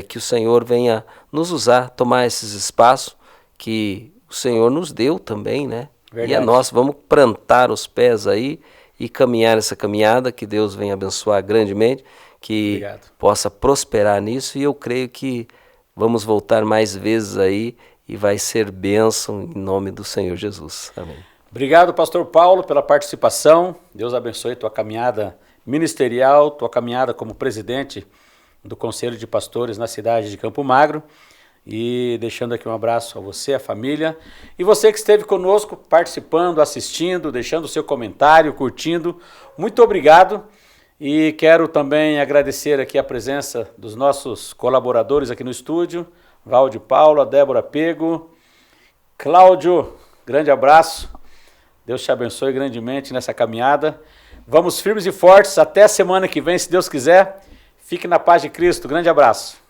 que o Senhor venha nos usar, tomar esses espaços que o Senhor nos deu também, né? Verdade. E é nosso, vamos plantar os pés aí e caminhar essa caminhada, que Deus venha abençoar grandemente, que Obrigado. Possa prosperar nisso, e eu creio que vamos voltar mais vezes aí e vai ser bênção em nome do Senhor Jesus. Amém. Obrigado, pastor Paulo, pela participação. Deus abençoe tua caminhada ministerial, tua caminhada como presidente do Conselho de Pastores na cidade de Campo Magro. E deixando aqui um abraço a você, a família. E você que esteve conosco, participando, assistindo, deixando o seu comentário, curtindo. Muito obrigado. E quero também agradecer aqui a presença dos nossos colaboradores aqui no estúdio. Valde Paula, Débora Pego, Cláudio, grande abraço. Deus te abençoe grandemente nessa caminhada. Vamos firmes e fortes até a semana que vem, se Deus quiser. Fique na paz de Cristo. Grande abraço.